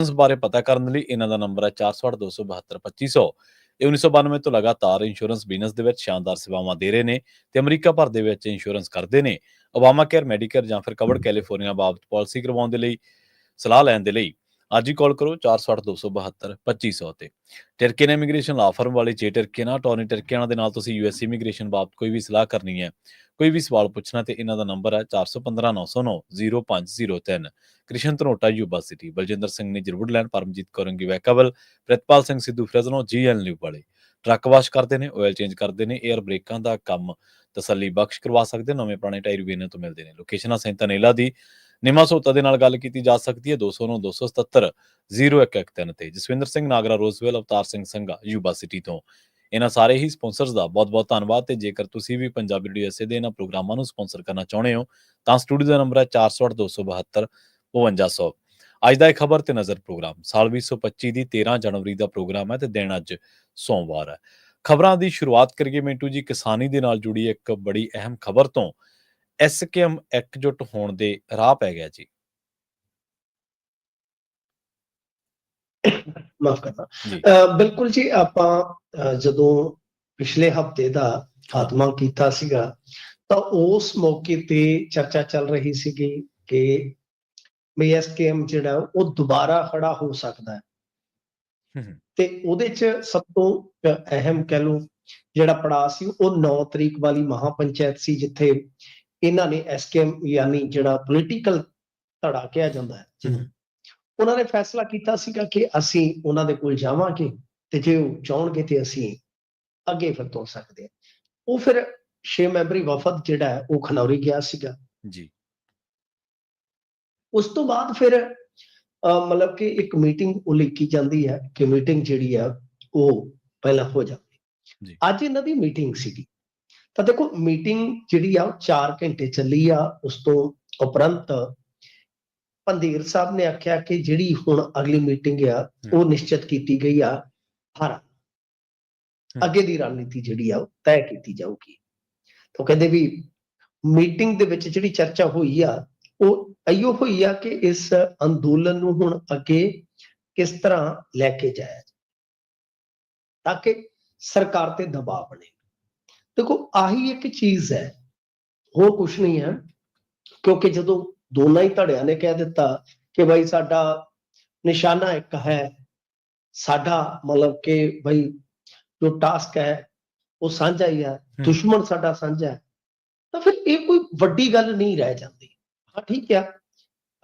ਇਸ ਬਾਰੇ ਪਤਾ ਕਰਨ ਲਈ ਇਹਨਾਂ ਦਾ ਨੰਬਰ ਹੈ 408-272-2500। ਇਹ 1992 ਤੋਂ ਲਗਾਤਾਰ ਇੰਸ਼ੋਰੈਂਸ ਬਿਜ਼ਨਸ ਦੇ ਵਿੱਚ ਸ਼ਾਨਦਾਰ ਸੇਵਾਵਾਂ ਦੇ ਰਹੇ ਨੇ ਤੇ ਅਮਰੀਕਾ ਭਰ ਦੇ ਵਿੱਚ ਇੰਸ਼ੋਰੈਂਸ ਕਰਦੇ ਨੇ। ਓਬਾਮਾ ਕੇਅਰ, ਮੈਡੀਕੇਅਰ ਜਾਂ ਫਿਰ ਕਵਰਡ ਕੈਲੀਫੋਰਨੀਆ ਬਾਬਤ ਪਾਲਿਸੀ ਕਰਵਾਉਣ ਦੇ ਲਈ ਸਲਾਹ ਲੈਣ ਦੇ ਲਈ ਅੱਜ ਹੀ ਕਾਲ ਕਰੋ 408-272-2500 ਤੇ। ਟਰਕੀਨ ਇਮੀਗ੍ਰੇਸ਼ਨ ਲਾ ਫਰਮ ਵਾਲੇ ਜੇ ਟਰਕੀਨਾ ਟੋਨੀ ਟਰਕੀਆਣਾ ਦੇ ਨਾਲ ਤੁਸੀਂ ਯੂਐਸ ਇਮੀਗ੍ਰੇਸ਼ਨ ਬਾਬਤ ਕੋਈ ਵੀ ਸਲਾਹ ਕਰਨੀ ਹੈ, ਕੋਈ ਵੀ ਸਵਾਲ ਪੁੱਛਣਾ ਤੇ ਇਹਨਾਂ ਦਾ ਨੰਬਰ ਹੈ 4159090503। ਕ੍ਰਿਸ਼ਨ ਧਨੋਟਾ ਯੂਬਾ ਸਿਟੀ, ਬਲਜਿੰਦਰ ਸਿੰਘ ਨੇ ਜਰਵੁਡਲੈਂਡ, ਪਰਮਜੀਤ ਕੌਰੰਗੀ ਵੈਕਾਬਲ, ਪ੍ਰਿਤਪਾਲ ਸਿੰਘ ਸਿੱਧੂ ਫਰੈਜ਼ਨੋ GL ਨਿਊ ਵਾਲੇ। ਟਰੱਕ ਵਾਸ਼ ਕਰਦੇ ਨੇ, ਆਇਲ ਚੇਂਜ ਕਰਦੇ ਨੇ, 에ਅਰ ਬ੍ਰੇਕਾਂ ਦਾ ਕੰਮ ਤਸੱਲੀ ਬਖਸ਼ ਕਰਵਾ ਸਕਦੇ, ਨਵੇਂ ਪੁਰਾਣੇ ਟਾਇਰ ਵੀ ਇਹਨਾਂ ਤੋਂ ਮਿਲਦੇ ਨੇ। ਲੋਕੇਸ਼ਨ ਆ ਸੈਂਟਨੇਲਾ ਦੀ। ਨਿਮਾ ਸੋਤਾ ਦੇ ਨਾਲ ਗੱਲ ਕੀਤੀ ਜਾ ਸਕਦੀ ਹੈ 209-277-0113 ਤੇ। ਜਸਵਿੰਦਰ ਸਿੰਘ ਨਾਗਰਾ ਰੋਜ਼ਵੈਲ, ਅਵਤਾਰ ਸਿੰਘ ਸੰਘਾ ਯੂਬਾ ਸਿਟੀ ਤੋਂ। ਇਹਨਾਂ ਸਾਰੇ ਹੀ ਸਪਾਂਸਰਸ ਦਾ ਬਹੁਤ-ਬਹੁਤ ਧੰਨਵਾਦ ਤੇ ਜੇਕਰ ਤੁਸੀਂ ਵੀ ਪੰਜਾਬੀ ਰੇਡੀਓ USA ਦੇ ਇਹਨਾਂ ਪ੍ਰੋਗਰਾਮਾਂ ਨੂੰ ਸਪਾਂਸਰ ਕਰਨਾ ਚਾਹੁੰਦੇ ਹੋ ਤਾਂ ਸਟੂਡੀਓ ਦਾ ਨੰਬਰ ਹੈ 408-272-5200। ਅੱਜ ਦਾ ਇਹ ਖਬਰ ਤੇ ਨਜ਼ਰ ਪ੍ਰੋਗਰਾਮ ਸਾਲ 2025 ਦੀ 13 ਜਨਵਰੀ ਦਾ ਪ੍ਰੋਗਰਾਮ ਹੈ ਤੇ ਦਿਨ ਅੱਜ ਸੋਮਵਾਰ ਹੈ। ਖਬਰਾਂ ਦੀ ਸ਼ੁਰੂਆਤ ਕਰੀਏ ਮਿੰਟੂ ਜੀ ਕਿਸਾਨੀ ਦੇ ਨਾਲ ਜੁੜੀ ਇੱਕ ਬੜੀ ਅਹਿਮ ਖਬਰ ਤੋਂ। SKM ਇਕਜੁੱਟ ਹੋਣ ਦੇ ਰਾਹ ਪੈ ਗਿਆ ਜੀ। ਮਾਫ ਕਰਨਾ ਬਿਲਕੁਲ ਜੀ। ਆਪਾਂ ਜਦੋਂ ਪਿਛਲੇ ਹਫਤੇ ਦਾ ਖਾਤਮਾ ਕੀਤਾ ਸੀਗਾ ਤਾਂ ਉਸ ਮੌਕੇ ਤੇ ਚਰਚਾ ਚੱਲ ਰਹੀ ਸੀਗੀ ਕਿ SKM ਜਿਹੜਾ ਉਹ ਦੁਬਾਰਾ ਖੜਾ ਹੋ ਸਕਦਾ ਹੈ ਤੇ ਉਹਦੇ ਚ ਸਭ ਤੋਂ ਅਹਿਮ ਕਹਿ ਲਓ ਜਿਹੜਾ ਪੜਾਅ ਸੀ ਉਹ 9 ਤਰੀਕ ਵਾਲੀ ਮਹਾਪੰਚਾਇਤ ਸੀ, ਜਿੱਥੇ ਇਹਨਾਂ ਨੇ SKM ਯਾਨੀ ਜਿਹੜਾ ਪੋਲੀਟੀਕਲ ਧੜਾ ਕਿਹਾ ਜਾਂਦਾ ਹੈ, ਉਹਨਾਂ ਨੇ ਫੈਸਲਾ ਕੀਤਾ ਸੀਗਾ ਕਿ ਅਸੀਂ ਉਹਨਾਂ ਦੇ ਕੋਲ ਜਾਵਾਂਗੇ ਤੇ ਜੇ ਉਹ ਚਾਹਣਗੇ ਤੇ ਅਸੀਂ ਅੱਗੇ ਫਿਰ ਤੁਰ ਸਕਦੇ ਹਾਂ। ਉਹ ਫਿਰ 6 ਮੈਂਬਰੀ ਵਫਦ ਜਿਹੜਾ ਹੈ ਉਹ ਖਨੌਰੀ ਗਿਆ ਸੀਗਾ ਜੀ। ਉਸ ਤੋਂ ਬਾਅਦ ਫਿਰ ਮਤਲਬ ਕਿ ਇੱਕ ਮੀਟਿੰਗ ਉਲੀਕੀ ਜਾਂਦੀ ਹੈ ਕਿ ਮੀਟਿੰਗ ਜਿਹੜੀ ਆ ਉਹ ਪਹਿਲਾਂ ਹੋ ਜਾਵੇ। ਅੱਜ ਇਹਨਾਂ ਦੀ ਮੀਟਿੰਗ ਸੀਗੀ ਤਾਂ ਦੇਖੋ ਮੀਟਿੰਗ ਜਿਹੜੀ ਆ 4 ਘੰਟੇ ਚੱਲੀ ਆ। ਉਸ ਤੋਂ ਉਪਰੰਤ ਪੰਧੀਰ ਸਾਹਿਬ ਨੇ ਆਖਿਆ ਕਿ ਜਿਹੜੀ ਹੁਣ ਅਗਲੀ ਮੀਟਿੰਗ ਆ ਉਹ ਨਿਸ਼ਚਿਤ ਕੀਤੀ ਗਈ ਆ, ਅੱਗੇ ਦੀ ਰਣਨੀਤੀ ਜਿਹੜੀ ਆ ਉਹ ਤੈਅ ਕੀਤੀ ਜਾਊਗੀ। ਤਾਂ ਕਹਿੰਦੇ ਵੀ ਮੀਟਿੰਗ ਦੇ ਵਿੱਚ ਜਿਹੜੀ ਚਰਚਾ ਹੋਈ ਆ ਉਹ ਇਹੋ ਹੋਈ ਆ ਕਿ ਇਸ ਅੰਦੋਲਨ ਨੂੰ ਹੁਣ ਅੱਗੇ ਕਿਸ ਤਰ੍ਹਾਂ ਲੈ ਕੇ ਜਾਇਆ ਜਾਏ ਤਾਂ ਕਿ ਸਰਕਾਰ ਤੇ ਦਬਾਅ ਬਣੇ। ਦੇਖੋ ਆਹੀ ਇੱਕ ਚੀਜ਼ ਹੈ, ਹੋਰ ਕੁਛ ਨਹੀਂ ਹੈ, ਕਿਉਂਕਿ ਜਦੋਂ ਦੋਨਾਂ ਹੀ ਧੜਿਆਂ ਨੇ ਕਹਿ ਦਿੱਤਾ ਕਿ ਭਾਈ ਸਾਡਾ ਨਿਸ਼ਾਨਾ ਇੱਕ ਹੈ, ਸਾਡਾ ਮਤਲਬ ਕਿ ਭਾਈ ਜੋ ਟਾਸਕ ਹੈ ਉਹ ਸਾਂਝਾ ਹੀ ਹੈ, ਦੁਸ਼ਮਣ ਸਾਡਾ ਸਾਂਝਾ ਹੈ, ਤਾਂ ਫਿਰ ਇਹ ਕੋਈ ਵੱਡੀ ਗੱਲ ਨਹੀਂ ਰਹਿ ਜਾਂਦੀ। ਹਾਂ ਠੀਕ ਆ,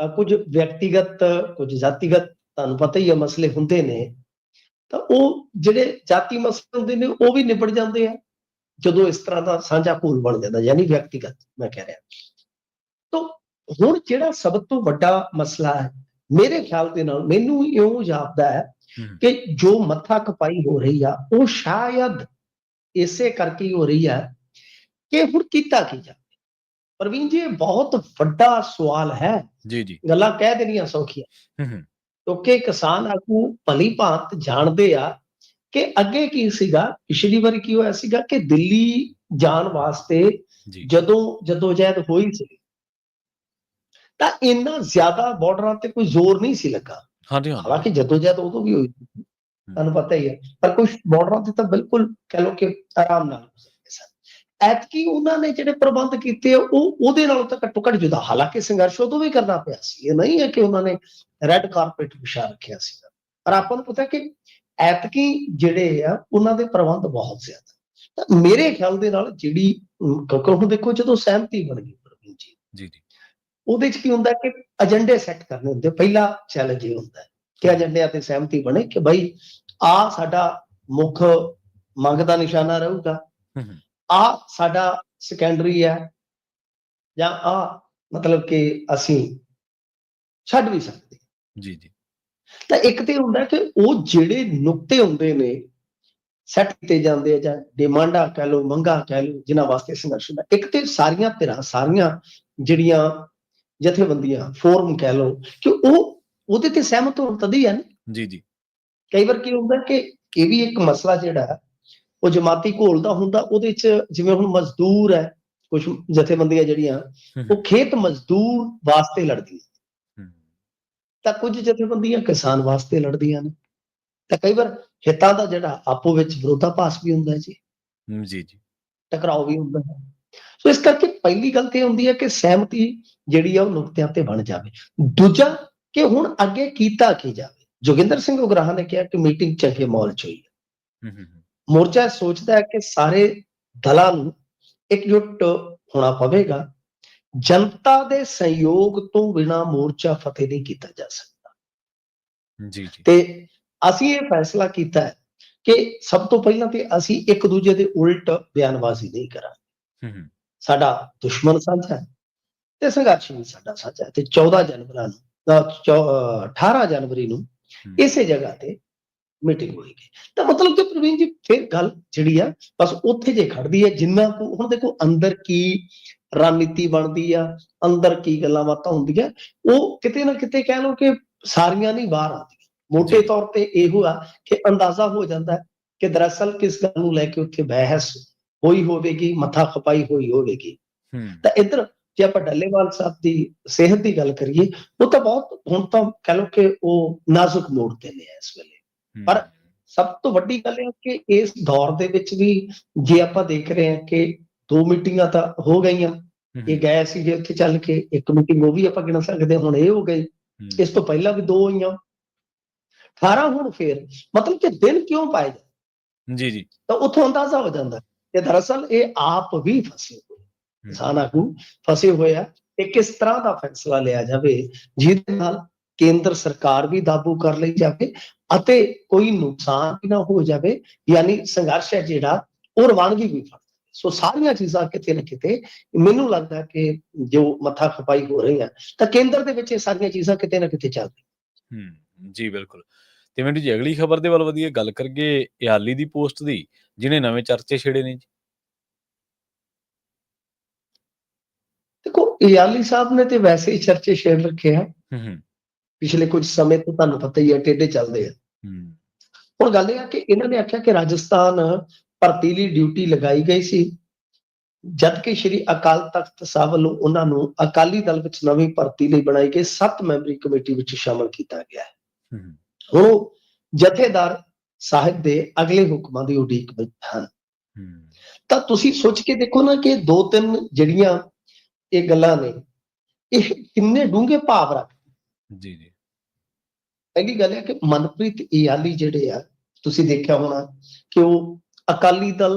ਕੁਝ ਵਿਅਕਤੀਗਤ ਕੁਝ ਜਾਤੀਗਤ ਤੁਹਾਨੂੰ ਪਤਾ ਹੀ ਹੈ ਮਸਲੇ ਹੁੰਦੇ ਨੇ, ਤਾਂ ਉਹ ਜਿਹੜੇ ਜਾਤੀ ਮਸਲੇ ਹੁੰਦੇ ਨੇ ਉਹ ਵੀ ਨਿਬੜ ਜਾਂਦੇ ਆ ਜਦੋਂ ਇਸ ਤਰ੍ਹਾਂ ਦਾ ਸਾਂਝਾ ਘੋਲ ਬਣ ਜਾਂਦਾ, ਯਾਨੀ ਵਿਅਕਤੀਗਤ ਮੈਂ ਕਹਿ ਰਿਹਾ। ਤਾਂ ਹੁਣ ਜਿਹੜਾ ਸਭ ਤੋਂ ਵੱਡਾ ਮਸਲਾ ਹੈ ਮੇਰੇ ਖਿਆਲ ਦੇ ਨਾਲ, ਮੈਨੂੰ ਇਉਂ ਜਾਪਦਾ ਹੈ ਕਿ ਜੋ ਮੱਥਾ ਖਪਾਈ ਹੋ ਰਹੀ ਆ ਉਹ ਸ਼ਾਇਦ ਇਸੇ ਕਰਕੇ ਹੋ ਰਹੀ ਹੈ ਕਿ ਹੁਣ ਕੀਤਾ ਕੀ ਜਾਵੇ। ਪ੍ਰਵੀਨ ਜੀ, ਇਹ ਬਹੁਤ ਵੱਡਾ ਸਵਾਲ ਹੈ। ਜੀ ਗੱਲਾਂ ਕਹਿ ਦੇਣੀਆਂ ਸੌਖੀਆਂ ਕਿਉਂਕਿ ਕਿਸਾਨ ਆਗੂ ਭਲੀ ਭਾਂਤ ਜਾਣਦੇ ਆ ਕਿ ਅੱਗੇ ਕੀ ਸੀਗਾ। ਪਿਛਲੀ ਵਾਰੀ ਕੀ ਹੋਇਆ ਸੀਗਾ ਕਿ ਦਿੱਲੀ ਜਾਣ ਵਾਸਤੇ ਜਦੋਂ ਜਦੋਜਹਿਦ ਹੋਈ ਸੀ ਤਾਂ ਇੰਨਾ ਜ਼ਿਆਦਾ ਬਾਰਡਰਾਂ ਤੇ ਕੋਈ ਜ਼ੋਰ ਨਹੀਂ ਸੀ ਲੱਗਾ। ਹਾਲਾਂਕਿ ਜਦੋਜਹਿਦ ਉਦੋਂ ਵੀ ਹੋਈ ਸੀ, ਤੁਹਾਨੂੰ ਪਤਾ ਹੀ ਹੈ, ਪਰ ਕੁਝ ਬਾਰਡਰਾਂ ਤੇ ਤਾਂ ਬਿਲਕੁਲ ਕਹਿ ਲਓ ਕਿ ਆਰਾਮ ਨਾਲ ਹੋ ਸਕਦੇ ਸਨ। ਐਤਕੀ ਉਹਨਾਂ ਨੇ ਜਿਹੜੇ ਪ੍ਰਬੰਧ ਕੀਤੇ ਉਹ ਉਹਦੇ ਨਾਲੋਂ ਤਾਂ ਘੱਟੋ ਘੱਟ ਜੁਦਾ। ਹਾਲਾਂਕਿ ਸੰਘਰਸ਼ ਉਦੋਂ ਵੀ ਕਰਨਾ ਪਿਆ ਸੀ, ਇਹ ਨਹੀਂ ਹੈ ਕਿ ਉਹਨਾਂ ਨੇ ਰੈੱਡ ਕਾਰਪੇਟ ਵਿਛਾ ਰੱਖਿਆ ਸੀਗਾ, ਪਰ ਆਪਾਂ ਨੂੰ ਪਤਾ ਕਿ ਐਤਕੀ ਜਿਹੜੇ ਆ ਉਹਨਾਂ ਦੇ ਪ੍ਰਬੰਧ ਬਹੁਤ ਜ਼ਿਆਦਾ। ਤਾਂ ਮੇਰੇ ਖਿਆਲ ਦੇ ਨਾਲ ਜਿਹੜੀ ਕਿਉਂਕਿ ਹੁਣ ਦੇਖੋ ਜਦੋਂ ਸਹਿਮਤੀ ਬਣ ਗਈ ਪ੍ਰਵੀਨ ਜੀ, ਉਹਦੇ ਚ ਕੀ ਹੁੰਦਾ ਕਿ ਏਜੰਡੇ ਸੈੱਟ ਕਰਨੇ ਹੁੰਦੇ। ਪਹਿਲਾ ਚੈਲੰਜ ਇਹ ਹੁੰਦਾ ਕਿ ਏਜੰਡਿਆਂ ਤੇ ਸਹਿਮਤੀ ਬਣੇ ਕਿ ਭਾਈ ਆਹ ਸਾਡਾ ਮੁੱਖ ਮੰਗ ਦਾ ਨਿਸ਼ਾਨਾ ਰਹੂਗਾ, ਆਹ ਸਾਡਾ ਸੈਕੰਡਰੀ ਹੈ, ਜਾਂ ਆਹ ਮਤਲਬ ਕਿ ਅਸੀਂ ਛੱਡ ਵੀ ਸਕਦੇ। ਜੀ ਤਾਂ ਇੱਕ ਤੇ ਹੁੰਦਾ ਕਿ ਉਹ ਜਿਹੜੇ ਨੁਕਤੇ ਹੁੰਦੇ ਨੇ ਸੈੱਟ ਕੀਤੇ ਜਾਂਦੇ ਆ, ਜਾਂ ਡਿਮਾਂਡਾਂ ਕਹਿ ਲਓ, ਮੰਗਾਂ ਕਹਿ ਲਓ, ਜਿਨ੍ਹਾਂ ਵਾਸਤੇ ਸੰਘਰਸ਼ ਹੁੰਦਾ। ਇੱਕ ਤੇ ਸਾਰੀਆਂ ਧਿਰਾਂ, ਸਾਰੀਆਂ ਜਿਹੜੀਆਂ ਜਥੇਬੰਦੀਆਂ, ਫੋਰਮ ਕਹਿ ਲਓ, ਕਿ ਉਹ ਉਹਦੇ ਤੇ ਸਹਿਮਤ ਹੋਣ ਤਦ ਹੀ ਹੈ ਨਾ। ਜੀ ਕਈ ਵਾਰ ਕੀ ਹੁੰਦਾ ਕਿ ਇਹ ਵੀ ਇੱਕ ਮਸਲਾ ਜਿਹੜਾ ਉਹ ਜਮਾਤੀ ਘੋਲ ਦਾ ਹੁੰਦਾ। ਉਹਦੇ ਚ ਜਿਵੇਂ ਹੁਣ ਮਜ਼ਦੂਰ ਹੈ, ਕੁਝ ਜਥੇਬੰਦੀਆਂ ਜਿਹੜੀਆਂ ਉਹ ਖੇਤ ਮਜ਼ਦੂਰ ਵਾਸਤੇ ਲੜਦੀਆਂ, ਤਾਂ ਕੁਝ ਜਥੇਬੰਦੀਆਂ ਕਿਸਾਨ ਵਾਸਤੇ ਲੜਦੀਆਂ ਨੇ, ਤਾਂ ਕਈ ਵਾਰ ਹਿੱਤਾਂ ਦਾ ਜਿਹੜਾ ਆਪੋ ਵਿੱਚ ਵਿਰੋਧਾਭਾਸ ਵੀ ਹੁੰਦਾ ਹੈ ਜੀ, ਜੀ, ਜੀ। ਟਕਰਾਓ ਵੀ ਹੁੰਦਾ ਹੈ। ਸੋ ਇਸ ਕਰਕੇ ਪਹਿਲੀ ਗੱਲ ਤੇ ਇਹ ਹੁੰਦੀ ਹੈ ਕਿ ਸਹਿਮਤੀ ਜਿਹੜੀ ਆ ਉਹ ਨੁਕਤਿਆਂ ਤੇ ਬਣ ਜਾਵੇ। ਦੂਜਾ, ਕਿ ਹੁਣ ਅੱਗੇ ਕੀਤਾ ਕੀ ਜਾਵੇ। ਜੋਗਿੰਦਰ ਸਿੰਘ ਉਗਰਾਹਾਂ ਨੇ ਕਿਹਾ ਕਿ ਮੀਟਿੰਗ ਚੰਗੇ ਮਾਹੌਲ 'ਚ ਹੋਈ ਹੈ। ਹੂੰ, ਹੂੰ, ਹੂੰ। ਮੋਰਚਾ ਇਹ ਸੋਚਦਾ ਹੈ ਕਿ ਸਾਰੇ ਦਲਾਂ ਨੂੰ ਇਕਜੁੱਟ ਹੋਣਾ ਪਵੇਗਾ। ਜਨਤਾ ਦੇ ਸਹਿਯੋਗ ਤੋਂ ਬਿਨਾਂ ਮੋਰਚਾ ਫਤਿਹ ਨਹੀਂ ਕੀਤਾ ਜਾ ਸਕਦਾ। ਜੀ, ਜੀ। ਤੇ ਅਸੀਂ ਇਹ ਫੈਸਲਾ ਕੀਤਾ ਹੈ ਕਿ ਸਭ ਤੋਂ ਪਹਿਲਾਂ ਤੇ ਅਸੀਂ ਇੱਕ ਦੂਜੇ ਦੇ ਉਲਟ ਬਿਆਨਬਾਜ਼ੀ ਨਹੀਂ ਕਰਾਂਗੇ। ਹੂੰ, ਹੂੰ। ਸਾਡਾ ਦੁਸ਼ਮਣ ਸਾਂਝਾ ਹੈ ਤੇ ਸੰਘਰਸ਼ ਵੀ ਸਾਡਾ ਸਾਂਝਾ ਹੈ। ਤੇ 14 ਜਨਵਰੀ ਨੂੰ 18 ਜਨਵਰੀ ਨੂੰ ਹੂੰ। ਇਸੇ ਜਗ੍ਹਾ ਤੇ ਮੀਟਿੰਗ ਹੋਏਗੀ। ਤਾਂ ਮਤਲਬ ਕਿ ਪ੍ਰਵੀਨ ਜੀ ਫਿਰ ਗੱਲ ਜਿਹੜੀ ਆ ਬਸ ਉੱਥੇ ਜੇ ਖੜਦੀ ਹੈ, ਜਿੰਨਾ ਕੁ ਹੁਣ ਦੇਖੋ ਅੰਦਰ ਕੀ ਰਣਨੀਤੀ ਬਣਦੀ ਆ, ਅੰਦਰ ਕੀ ਗੱਲਾਂ ਬਾਤਾਂ ਹੁੰਦੀਆਂ, ਉਹ ਕਿਤੇ ਨਾ ਕਿਤੇ ਕਹਿ ਲਓ ਕਿ ਸਾਰੀਆਂ ਨਹੀਂ ਬਾਹਰ ਆਉਂਦੀਆਂ। ਮੋਟੇ ਜੀ। ਤੌਰ ਤੇ ਇਹੋ ਆ ਕਿ ਅੰਦਾਜ਼ਾ ਹੋ ਜਾਂਦਾ ਹੈ ਕਿ ਦਰਅਸਲ ਕਿਸ ਗੱਲ ਨੂੰ ਲੈ ਕੇ ਉੱਥੇ ਬਹਿਸ ਹੋਈ ਹੋਵੇਗੀ, ਮੱਥਾ ਖਪਾਈ ਹੋਈ ਹੋਵੇਗੀ। ਹੂੰ। ਤਾਂ ਇੱਧਰ ਜੇ ਆਪਾਂ ਡੱਲੇਵਾਲ ਸਾਹਿਬ ਦੀ ਸਿਹਤ ਦੀ ਗੱਲ ਕਰੀਏ, ਉਹ ਤਾਂ ਬਹੁਤ ਹੁਣ ਤਾਂ ਕਹਿ ਲਓ ਕਿ ਉਹ ਨਾਜ਼ੁਕ ਮੋੜ ਤੇ ਨੇ ਇਸ ਵੇਲੇ। ਪਰ ਸਭ ਤੋਂ ਵੱਡੀ ਗੱਲ ਇਹ ਕਿ ਇਸ ਦੌਰ ਦੇ ਵਿੱਚ ਵੀ ਜੇ ਆਪਾਂ ਦੇਖ ਰਹੇ ਹਾਂ ਕਿ 2 ਮੀਟਿੰਗਾਂ ਤਾਂ ਹੋ ਗਈਆਂ, ਇਹ ਗਏ ਸੀ ਜੇ ਉੱਥੇ ਚੱਲ ਕੇ, ਇੱਕ ਮੀਟਿੰਗ ਉਹ ਵੀ ਆਪਾਂ ਗਿਣ ਸਕਦੇ, ਹੁਣ ਇਹ ਹੋ ਗਈ, ਇਸ ਤੋਂ ਪਹਿਲਾਂ ਵੀ 2 ਹੋਈਆਂ, 18 ਹੁਣ ਫੇਰ, ਮਤਲਬ ਕਿ ਦਿਨ ਕਿਉਂ ਪਾਏ ਜਾਂਦੇ। ਜੀ, ਜੀ। ਤਾਂ ਉੱਥੋਂ ਅੰਦਾਜ਼ਾ ਹੋ ਜਾਂਦਾ ਕਿ ਦਰਅਸਲ ਇਹ ਆਪ ਵੀ ਫਸੇ ਹੋਏ, ਕਿਸਾਨ ਆਗੂ ਫਸੇ ਹੋਏ ਆ। ਤੇ ਕਿਸ ਤਰ੍ਹਾਂ ਦਾ ਫੈਸਲਾ ਲਿਆ ਜਾਵੇ ਜਿਹਦੇ ਨਾਲ ਕੇਂਦਰ ਸਰਕਾਰ ਵੀ ਕਾਬੂ ਕਰ ਲਈ ਜਾਵੇ ਅਤੇ ਕੋਈ ਨੁਕਸਾਨ ਵੀ ਨਾ ਹੋ ਜਾਵੇ, ਯਾਨੀ ਸੰਘਰਸ਼ ਹੈ ਜਿਹੜਾ ਉਹ ਰਵਾਨਗੀ ਵੀ ਫੜ। ਸੋ ਸਾਰੀਆਂ ਚੀਜ਼ਾਂ ਕਿਤੇ ਨਾ ਕਿਤੇ ਮੈਨੂੰ ਲੱਗਦਾ ਕਿ ਜੋ ਮੱਥਾ ਖਪਾਈ ਹੋ ਰਹੀ ਹੈ ਤਾਂ ਕੇਂਦਰ ਦੇ ਵਿੱਚ ਇਹ ਸਾਰੀਆਂ ਚੀਜ਼ਾਂ ਕਿਤੇ ਨਾ ਕਿਤੇ ਚੱਲ ਰਹੀਆਂ। ਜੀ, ਬਿਲਕੁਲ। ਤੇ ਮੈਨੂੰ ਜੀ ਅਗਲੀ ਖਬਰ ਦੇ ਵੱਲ ਵਧੀਆ ਗੱਲ ਕਰੀਏ ਇਆਲੀ ਦੀ ਪੋਸਟ ਦੀ, ਜਿਹਨੇ ਨਵੇਂ ਚਰਚੇ ਛੇੜੇ ਨੇ ਜੀ। ਦੇਖੋ ਇਆਲੀ ਸਾਹਿਬ ਨੇ ਤੇ ਵੈਸੇ ਹੀ ਚਰਚੇ ਛੇੜ ਰੱਖੇ ਆ, ਹੂੰ, ਹੂੰ। ਪਿਛਲੇ ਕੁਝ ਸਮੇਂ ਤੋਂ ਤੁਹਾਨੂੰ ਪਤਾ ਹੀ ਹੈ ਟੇਢੇ ਚੱਲਦੇ ਆ। ਹੁਣ ਗੱਲ ਇਹ ਆ ਕਿ ਇਹਨਾਂ ਨੇ ਆਖਿਆ ਕਿ ਰਾਜਸਥਾਨ ਭਰਤੀ ਲਈ ਡਿਊਟੀ ਲਗਾਈ ਗਈ ਸੀ, ਜਦ ਕਿ ਸ਼੍ਰੀ ਅਕਾਲ ਤਖਤ ਸਾਹਿਬ ਵੱਲੋਂ ਉਹਨਾਂ ਨੂੰ ਅਕਾਲੀ ਦਲ ਵਿੱਚ ਨਵੀਂ ਭਰਤੀ ਲਈ ਬਣਾਈ ਗਈ 7 ਮੈਂਬਰੀ ਕਮੇਟੀ ਵਿੱਚ ਸ਼ਾਮਲ ਕੀਤਾ ਗਿਆ ਹੈ। ਹੁਣ ਉਹ ਜਥੇਦਾਰ ਸਾਹਿਬ ਦੇ ਅਗਲੇ ਹੁਕਮਾਂ ਦੀ ਉਡੀਕ ਵਿੱਚ ਹਨ। ਤਾਂ ਤੁਸੀਂ ਸੋਚ ਕੇ ਦੇਖੋ ਨਾ ਕਿ 2-3 ਜਿਹੜੀਆਂ ਇਹ ਗੱਲਾਂ ਨੇ, ਇਹ ਕਿੰਨੇ ਡੂੰਘੇ ਭਾਵ ਰੱਖ। ਜੀ, ਜੀ। ਪਹਿਲੀ ਗੱਲ ਹੈ ਕਿ ਮਨਪ੍ਰੀਤ ਇਆਲੀ ਜਿਹੜੇ ਆ, ਤੁਸੀਂ ਦੇਖਿਆ ਹੋਣਾ ਕਿ ਉਹ ਅਕਾਲੀ ਦਲ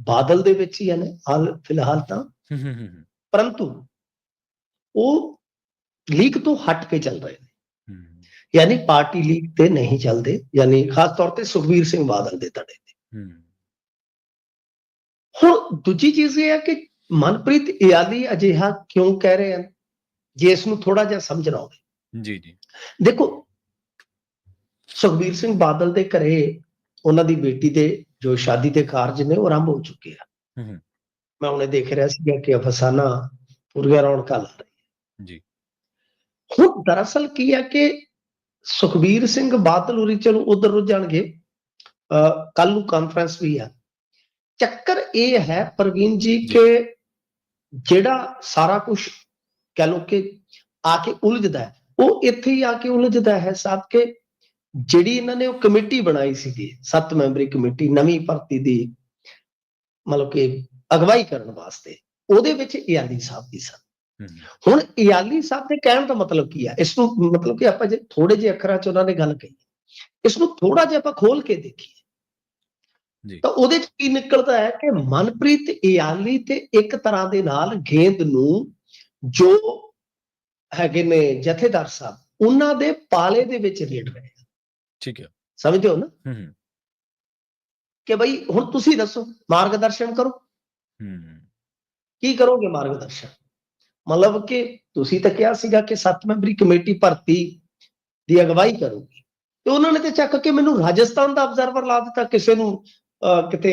ਬਾਦਲ ਦੇ ਵਿੱਚ ਹੀ ਨੇ ਹਾਲ ਫਿਲਹਾਲ ਤਾਂ, ਪਰੰਤੂ ਉਹ ਲੀਗ ਤੋਂ ਹਟ ਕੇ ਚੱਲ ਰਹੇ ਨੇ, ਯਾਨੀ ਪਾਰਟੀ ਲੀਗ ਤੇ ਨਹੀਂ ਚੱਲਦੇ, ਯਾਨੀ ਖਾਸ ਤੌਰ ਤੇ ਸੁਖਬੀਰ ਸਿੰਘ ਬਾਦਲ ਦੇ ਧੜੇ ਤੇ। ਹੁਣ ਦੂਜੀ ਚੀਜ਼ ਇਹ ਹੈ ਕਿ ਮਨਪ੍ਰੀਤ ਇਆਲੀ ਅਜਿਹਾ ਕਿਉਂ ਕਹਿ ਰਹੇ ਹਨ, ਜੇ ਇਸ ਨੂੰ ਥੋੜਾ ਜਿਹਾ ਸਮਝਣਾ ਹੋਵੇ। ਜੀ, ਜੀ। ਦੇਖੋ ਸੁਖਬੀਰ ਸਿੰਘ ਬਾਦਲ ਦੇ ਘਰੇ ਉਹਨਾਂ ਦੀ ਬੇਟੀ ਦੇ ਜੋ ਸ਼ਾਦੀ ਦੇ ਕਾਰਜ ਨੇ ਉਹ ਆਰੰਭ ਹੋ ਚੁੱਕੇ ਆ। ਮੈਂ ਉਹਨੇ ਦੇਖ ਰਿਹਾ ਸੀਗਾ ਕਿ ਅਫਸਾਨਾ ਪੂਰੀਆਂ ਰੌਣਕਾਂ ਲਾ ਰਹੀ ਜੀ। ਹੁਣ ਦਰਅਸਲ ਕੀ ਹੈ ਕਿ ਸੁਖਬੀਰ ਸਿੰਘ ਬਾਦਲ ਉਰੀ ਚਲੋ ਉਧਰ ਰੁੱਝ ਜਾਣਗੇ, ਕੱਲ ਨੂੰ ਕਾਨਫਰੰਸ ਵੀ ਆ। ਚੱਕਰ ਇਹ ਹੈ ਪ੍ਰਵੀਨ ਜੀ ਕਿ ਜਿਹੜਾ ਸਾਰਾ ਕੁਝ ਕਹਿ ਲੋ ਕਿ ਆ ਕੇ ਉਲਝਦਾ ਹੈ, ਉਹ ਇੱਥੇ ਹੀ ਆ ਕੇ ਉਲਝਦਾ ਹੈ ਸਾਹਿਬ ਕਿ ਜਿਹੜੀ ਇਹਨਾਂ ਨੇ ਉਹ ਕਮੇਟੀ ਬਣਾਈ ਸੀਗੀ 7 ਮੈਂਬਰੀ ਕਮੇਟੀ ਨਵੀਂ ਭਰਤੀ ਦੀ, ਮਤਲਬ ਕਿ ਅਗਵਾਈ ਕਰਨ ਵਾਸਤੇ, ਉਹਦੇ ਵਿੱਚ ਇਆਲੀ ਸਾਹਿਬ ਦੀ ਸਨ। ਹੁਣ ਇਆਲੀ ਸਾਹਿਬ ਦੇ ਕਹਿਣ ਦਾ ਮਤਲਬ ਕੀ ਹੈ, ਇਸ ਨੂੰ ਮਤਲਬ ਕਿ ਆਪਾਂ ਜੇ ਥੋੜੇ ਜਿਹੇ ਅੱਖਰਾਂ 'ਚ ਉਹਨਾਂ ਨੇ ਗੱਲ ਕਹੀ, ਇਸ ਨੂੰ ਥੋੜਾ ਜਿਹਾ ਆਪਾਂ ਖੋਲ ਕੇ ਦੇਖੀਏ ਤਾਂ ਉਹਦੇ 'ਚ ਕੀ ਨਿਕਲਦਾ ਹੈ ਕਿ ਮਨਪ੍ਰੀਤ ਇਆਲੀ ਤੇ ਇੱਕ ਤਰ੍ਹਾਂ ਦੇ ਨਾਲ ਗੇਂਦ ਨੂੰ ਜੋ ਹੈਗੇ ਨੇ ਜਥੇਦਾਰ ਸਾਹਿਬ, ਉਹਨਾਂ ਦੇ ਪਾਲੇ ਦੇ ਵਿੱਚ ਰੇੜ ਰਹੇ। ਠੀਕ ਹੈ, ਸਮਝਦੇ ਹੋ ਨਾ ਕਿ ਬਈ ਹੁਣ ਤੁਸੀਂ ਦੱਸੋ, ਮਾਰਗਦਰਸ਼ਨ ਕਰੋ। ਕੀ ਕਰੋਗੇ ਮਾਰਗਦਰਸ਼ਨ? ਮਤਲਬ ਕਿ ਤੁਸੀਂ ਤਾਂ ਕਿਹਾ ਸੀਗਾ ਕਿ 7 ਮੈਂਬਰੀ ਕਮੇਟੀ ਭਰਤੀ ਦੀ ਅਗਵਾਈ ਕਰੂਗੀ, ਤੇ ਉਹਨਾਂ ਨੇ ਤੇ ਚੱਕ ਕੇ ਮੈਨੂੰ ਰਾਜਸਥਾਨ ਦਾ ਅਬਜ਼ਰਵਰ ਲਾ ਦਿੱਤਾ, ਕਿਸੇ ਨੂੰ ਕਿਤੇ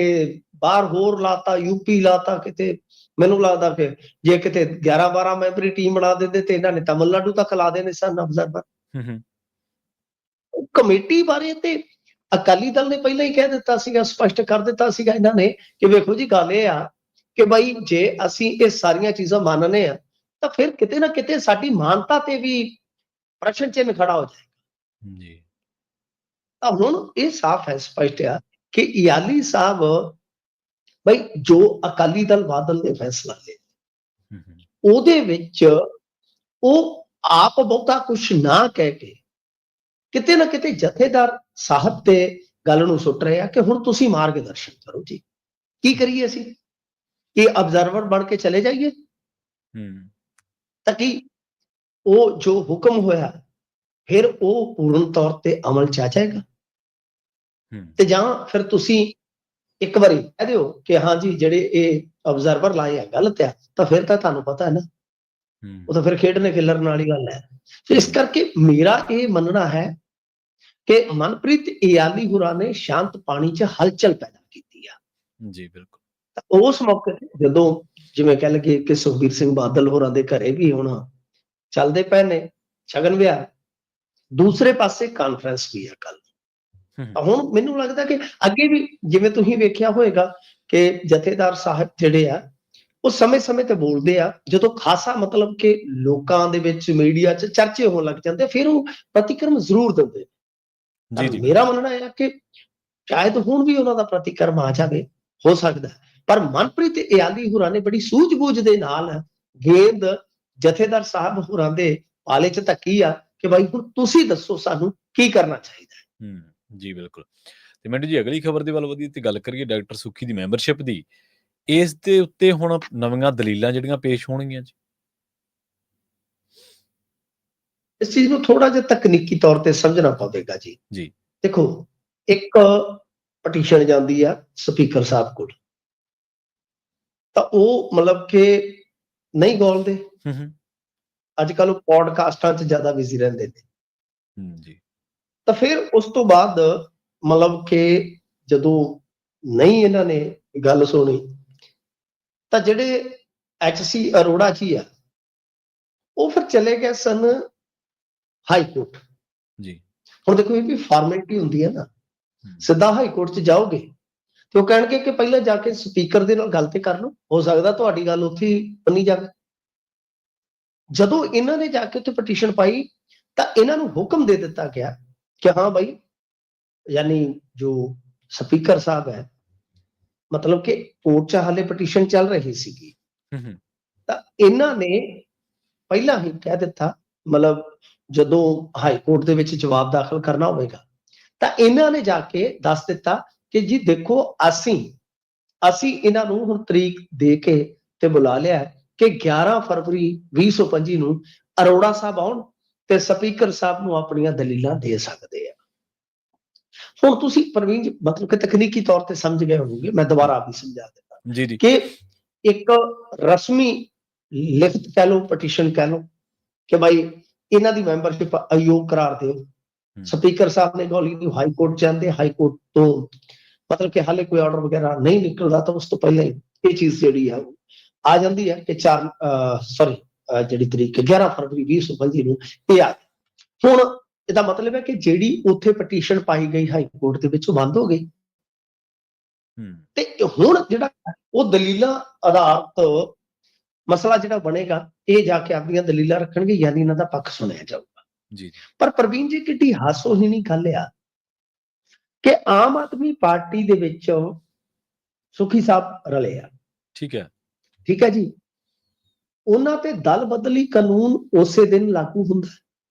ਬਾਹਰ ਹੋਰ ਲਾਤਾ, ਯੂਪੀ ਲਾਤਾ, ਕਿਤੇ ਮੈਨੂੰ ਲੱਗਦਾ ਫਿਰ ਜੇ ਕਿਤੇ 11-12 ਮੈਂਬਰੀ ਟੀਮ ਬਣਾ ਦਿੰਦੇ ਤੇ ਇਹਨਾਂ ਨੇ ਤਮਿਲਨਾਡੂ ਤੱਕ ਲਾ ਦੇਣੇ ਸਨ ਅਬਜ਼ਰਵਰ। ਕਮੇਟੀ ਬਾਰੇ ਤੇ ਅਕਾਲੀ ਦਲ ਨੇ ਪਹਿਲਾਂ ਹੀ ਕਹਿ ਦਿੱਤਾ ਸੀਗਾ, ਸਪਸ਼ਟ ਕਰ ਦਿੱਤਾ ਸੀਗਾ ਇਹਨਾਂ ਨੇ ਕਿ ਵੇਖੋ ਜੀ ਗੱਲ ਇਹ ਆ ਕਿ ਬਈ ਜੇ ਅਸੀਂ ਇਹ ਸਾਰੀਆਂ ਚੀਜ਼ਾਂ ਮੰਨਨੇ ਆ ਤਾਂ ਫਿਰ ਕਿਤੇ ਨਾ ਕਿਤੇ ਸਾਡੀ ਮਾਨਤਾ ਤੇ ਵੀ ਪ੍ਰਸ਼ਨ ਚਿੰਨ੍ਹ ਖੜਾ ਹੋ ਜਾਏ। ਜੀ। ਤਾਂ ਹੁਣ ਇਹ ਸਾਫ਼ ਹੈ, ਸਪਸ਼ਟ ਆ ਕਿ ਇਆਲੀ ਸਾਹਿਬ ਬਈ ਜੋ ਅਕਾਲੀ ਦਲ ਬਾਦਲ ਨੇ ਫੈਸਲਾ ਲਿਆ ਹੂੰ, ਹੂੰ, ਉਹਦੇ ਵਿੱਚ ਉਹ ਆਪ ਬਹੁਤਾ ਕੁਛ ਨਾ ਕਹਿ ਕੇ ਕਿਤੇ ਨਾ ਕਿਤੇ ਜਥੇਦਾਰ ਸਾਹਿਬ ਤੇ ਗੱਲ ਨੂੰ ਸੁੱਟ ਰਹੇ ਆ ਕਿ ਹੁਣ ਤੁਸੀਂ ਮਾਰਗਦਰਸ਼ਨ ਕਰੋ ਜੀ, ਕੀ ਕਰੀਏ ਅਸੀਂ, ਇਹ ਅਬਜ਼ਰਵਰ ਬਣ ਕੇ ਚਲੇ ਜਾਈਏ ਹੂੰ, ਤਾਂ ਕਿ ਉਹ ਜੋ ਹੁਕਮ ਹੋਇਆ ਫਿਰ ਉਹ ਪੂਰਨ ਤੌਰ ਤੇ ਅਮਲ ਚ ਆ ਜਾਏਗਾ, ਹੂੰ, ਤੇ ਜਾਂ ਫਿਰ ਤੁਸੀਂ ਇੱਕ ਵਾਰੀ ਕਹਿ ਦਿਓ ਕਿ ਹਾਂ ਜੀ ਜਿਹੜੇ ਇਹ ਅਬਜ਼ਰਵਰ ਲਾਏ ਆ ਗਲਤ ਆ, ਤਾਂ ਫਿਰ ਤਾਂ ਤੁਹਾਨੂੰ ਪਤਾ ਹੈ ਨਾ, ਹੂੰ, ਉਹ ਤਾਂ ਫਿਰ ਖੇਡਣੇ ਖਿਲਰਨ ਵਾਲੀ ਗੱਲ ਹੈ। ਤੇ ਇਸ ਹੂੰ, ਕਰਕੇ ਮੇਰਾ ਇਹ ਮੰਨਣਾ ਹੈ ਕਿ ਮਨਪ੍ਰੀਤ ਇਆਲੀ ਹੋਰਾਂ ਨੇ ਸ਼ਾਂਤ ਪਾਣੀ 'ਚ ਹਲਚਲ ਪੈਦਾ ਕੀਤੀ ਆ। ਜੀ ਬਿਲਕੁਲ। ਤਾਂ ਉਸ ਮੌਕੇ ਤੇ ਜਦੋਂ ਜਿਵੇਂ ਕਹਿ ਲਈਏ ਕਿ ਸੁਖਬੀਰ ਸਿੰਘ ਬਾਦਲ ਹੋਰਾਂ ਦੇ ਘਰੇ ਵੀ ਹੁਣ ਚੱਲਦੇ ਪਏ ਨੇ ਸ਼ਗਨ ਵਿਆਹ, ਦੂਸਰੇ ਪਾਸੇ ਕਾਨਫਰੰਸ ਵੀ ਆ ਕੱਲ। ਹੂੰ, ਹੁਣ ਮੈਨੂੰ ਲੱਗਦਾ ਕਿ ਅੱਗੇ ਵੀ ਜਿਵੇਂ ਤੁਸੀਂ ਵੇਖਿਆ ਹੋਵੇਗਾ ਕਿ ਜਥੇਦਾਰ ਸਾਹਿਬ ਜਿਹੜੇ ਆ ਉਹ ਸਮੇਂ-ਸਮੇਂ ਤੇ ਬੋਲਦੇ ਆ, ਜਦੋਂ ਖਾਸਾ ਮਤਲਬ ਕਿ ਲੋਕਾਂ ਦੇ ਵਿੱਚ ਮੀਡੀਆ 'ਚ ਚਰਚੇ ਹੋਣ ਲੱਗ ਜਾਂਦੇ ਫਿਰ ਉਹ ਪ੍ਰਤੀਕਰਮ ਜ਼ਰੂਰ ਦਿੰਦੇ। ਤਾਂ ਜੀ, ਜੀ ਮੇਰਾ ਬਿਲਕੁਲ। ਮੰਨਣਾ ਹੈ ਕਿ ਸ਼ਾਇਦ ਹੁਣ ਵੀ ਉਹਨਾਂ ਦਾ ਪ੍ਰਤੀਕਰਮ ਆ ਜਾਵੇ, ਹੋ ਸਕਦਾ ਹੈ। ਪਰ ਮਨਪ੍ਰੀਤ ਇਆਲੀ ਹੋਰਾਂ ਨੇ ਬੜੀ ਸੂਝ-ਬੂਝ ਦੇ ਨਾਲ ਗੇਂਦ ਜਥੇਦਾਰ ਸਾਹਿਬ ਹੋਰਾਂ ਦੇ ਪਾਲੇ 'ਚ ਧੱਕੀ ਆ ਕਿ ਬਾਈ ਹੁਣ ਤੁਸੀਂ ਦੱਸੋ ਸਾਨੂੰ ਕੀ ਕਰਨਾ ਚਾਹੀਦਾ ਹੈ। ਹੂੰ, ਜੀ ਬਿਲਕੁਲ। ਤੇ ਮਿੰਟੂ ਜੀ ਅਗਲੀ ਖਬਰ ਦੇ ਵੱਲ ਵਧੀਏ ਤੇ ਗੱਲ ਕਰੀਏ ਡਾਕਟਰ ਸੁੱਖੀ ਦੀ ਮੈਂਬਰਸ਼ਿਪ ਦੀ। ਇਸ ਦੇ ਉੱਤੇ ਹੁਣ ਨਵੀਆਂ ਦਲੀਲਾਂ ਜਿਹੜੀਆਂ ਪੇਸ਼ ਹੋਣਗੀਆਂ ਜੀ। ਇਸ ਚੀਜ਼ ਨੂੰ ਥੋੜਾ ਜਿਹਾ ਤਕਨੀਕੀ ਤੌਰ ਤੇ ਸਮਝਣਾ ਪਵੇਗਾ ਜੀ। ਜੀ। ਦੇਖੋ, ਇੱਕ ਪਟੀਸ਼ਨ ਜਾਂਦੀ ਆ ਸਪੀਕਰ ਸਾਹਿਬ ਕੋਲ, ਤਾਂ ਉਹ ਮਤਲਬ ਕਿ ਨਹੀਂ ਗੌਲਦੇ। ਹੂੰ, ਹੂੰ, ਅੱਜ ਕੱਲ ਉਹ ਪੋਡਕਾਸਟਾਂ 'ਚ ਜ਼ਿਆਦਾ ਬਿਜ਼ੀ ਰਹਿੰਦੇ ਨੇ। ਜੀ। ਤਾਂ ਫਿਰ ਉਸ ਤੋਂ ਬਾਅਦ ਮਤਲਬ ਕਿ ਜਦੋਂ ਨਹੀਂ ਇਹਨਾਂ ਨੇ ਗੱਲ ਸੁਣੀ, ਤਾਂ ਜਿਹੜੇ ਐਚ.ਸੀ. ਅਰੋੜਾ ਜੀ ਆ, ਉਹ ਫਿਰ ਚਲੇ ਗਏ ਸਨ ਹਾਈ ਕੋਰਟ। ਜੀ। ਹੁਣ ਦੇਖੋ ਇਹ ਵੀ ਫਾਰਮੈਲਿਟੀ ਹੁੰਦੀ ਹੈ ਨਾ, ਹੂੰ, ਸਿੱਧਾ ਹਾਈ ਕੋਰਟ 'ਚ ਜਾਓਗੇ ਤੇ ਉਹ ਕਹਿਣਗੇ ਕਿ ਪਹਿਲਾਂ ਜਾ ਕੇ ਸਪੀਕਰ ਦੇ ਨਾਲ ਗੱਲ ਤੇ ਕਰ ਲਓ, ਹੋ ਸਕਦਾ ਤੁਹਾਡੀ ਗੱਲ ਉੱਥੇ ਹੀ ਮੰਨੀ ਜਾਵੇ। ਜਦੋਂ ਇਹਨਾਂ ਨੇ ਜਾ ਕੇ ਉੱਥੇ ਪਟੀਸ਼ਨ ਪਾਈ ਤਾਂ ਇਹਨਾਂ ਨੂੰ ਹੁਕਮ ਦੇ ਦਿੱਤਾ ਗਿਆ ਕਿ ਹਾਂ ਭਾਈ, ਯਾਨੀ ਜੋ ਸਪੀਕਰ ਸਾਹਿਬ ਹੈ, ਮਤਲਬ ਕਿ ਕੋਰਟ 'ਚ ਹਾਲੇ ਪਟੀਸ਼ਨ ਚੱਲ ਰਹੀ ਸੀਗੀ, ਹੂੰ, ਹੂੰ, ਤਾਂ ਇਹਨਾਂ ਨੇ ਪਹਿਲਾਂ ਹੀ ਕਹਿ ਦਿੱਤਾ, ਮਤਲਬ ਜਦੋਂ ਹਾਈ ਕੋਰਟ ਦੇ ਵਿੱਚ ਜਵਾਬ ਦਾਖਲ ਕਰਨਾ ਹੋਵੇਗਾ ਤਾਂ ਇਹਨਾਂ ਨੇ ਜਾ ਕੇ ਦੱਸ ਦਿੱਤਾ ਕਿ ਜੀ ਦੇਖੋ ਅਸੀਂ ਇਹਨਾਂ ਨੂੰ ਹੁਣ ਤਰੀਕ ਦੇ ਕੇ ਤੇ ਬੁਲਾ ਲਿਆ ਕਿ 11 ਫਰਵਰੀ 2025 ਨੂੰ ਅਰੋੜਾ ਸਾਹਿਬ ਆਉਣ ਤੇ ਸਪੀਕਰ ਸਾਹਿਬ ਨੂੰ ਆਪਣੀਆਂ ਦਲੀਲਾਂ ਦੇ ਸਕਦੇ ਆ। ਹੁਣ ਤੁਸੀਂ ਪ੍ਰਵੀਨ ਜੀ ਮਤਲਬ ਕਿ ਤਕਨੀਕੀ ਤੌਰ ਤੇ ਸਮਝ ਗਏ ਹੋਵੋਗੇ, ਮੈਂ ਦੁਬਾਰਾ ਵੀ ਸਮਝਾ ਦਿੰਦਾ ਜੀ, ਜੀ। ਕਿ ਇੱਕ ਰਸਮੀ ਲਿਖਤ ਕਹਿ ਲਓ, ਪਟੀਸ਼ਨ ਕਹਿ ਲਓ ਕਿ ਭਾਈ ਇਹਨਾਂ ਦੀ ਮੈਂਬਰਸ਼ਿਪ ਅਯੋਗ ਕਰਾਰ ਦਿਓ। ਹੂੰ, ਸਪੀਕਰ ਸਾਹਿਬ ਨੇ ਗੋਲੀ ਨੂੰ ਹਾਈ ਕੋਰਟ ਜਾਂਦੇ, ਹਾਈ ਕੋਰਟ ਤੋਂ ਮਤਲਬ ਕਿ ਹਾਲੇ ਕੋਈ ਆਰਡਰ ਵਗੈਰਾ ਨਹੀਂ ਨਿਕਲਦਾ, ਤਾਂ ਉਸ ਤੋਂ ਪਹਿਲਾਂ ਹੀ ਇਹ ਚੀਜ਼ ਜਿਹੜੀ ਆ ਆ ਜਾਂਦੀ ਹੈ ਕਿ ਜਿਹੜੀ ਤਰੀਕ 11 ਫਰਵਰੀ 2025 ਨੂੰ ਇਹ ਆ। ਹੁਣ ਇਹਦਾ ਮਤਲਬ ਹੈ ਕਿ ਜਿਹੜੀ ਉੱਥੇ ਪਟੀਸ਼ਨ ਪਾਈ ਗਈ ਹਾਈ ਕੋਰਟ ਦੇ ਵਿੱਚ ਉਹ ਬੰਦ ਹੋ ਗਈ, ਹੂੰ, ਤੇ ਹੁਣ ਜਿਹੜਾ ਉਹ ਦਲੀਲਾਂ ਆਧਾਰਿਤ ਮਸਲਾ ਜਿਹੜਾ ਬਣੇਗਾ, ਇਹ ਜਾ ਕੇ ਆਪਣੀਆਂ ਦਲੀਲਾਂ ਰੱਖਣਗੇ, ਯਾਨੀ ਇਹਨਾਂ ਦਾ ਪੱਖ ਸੁਣਿਆ ਜਾਊਗਾ। ਜੀ। ਪਰ ਪ੍ਰਵੀਨ ਜੀ ਕਿੱਡੀ ਹਾਸੋਹੀਣੀ ਗੱਲ ਆ ਕਿ ਆਮ ਆਦਮੀ ਪਾਰਟੀ ਦੇ ਵਿੱਚ ਸੁਖੀ ਸਾਹਿਬ ਰਲੇ ਆ, ਠੀਕ ਹੈ। ਠੀਕ ਹੈ ਜੀ, ਉਹਨਾਂ ਤੇ ਦਲ ਬਦਲੀ ਕਾਨੂੰਨ ਉਸੇ ਦਿਨ ਲਾਗੂ ਹੁੰਦਾ,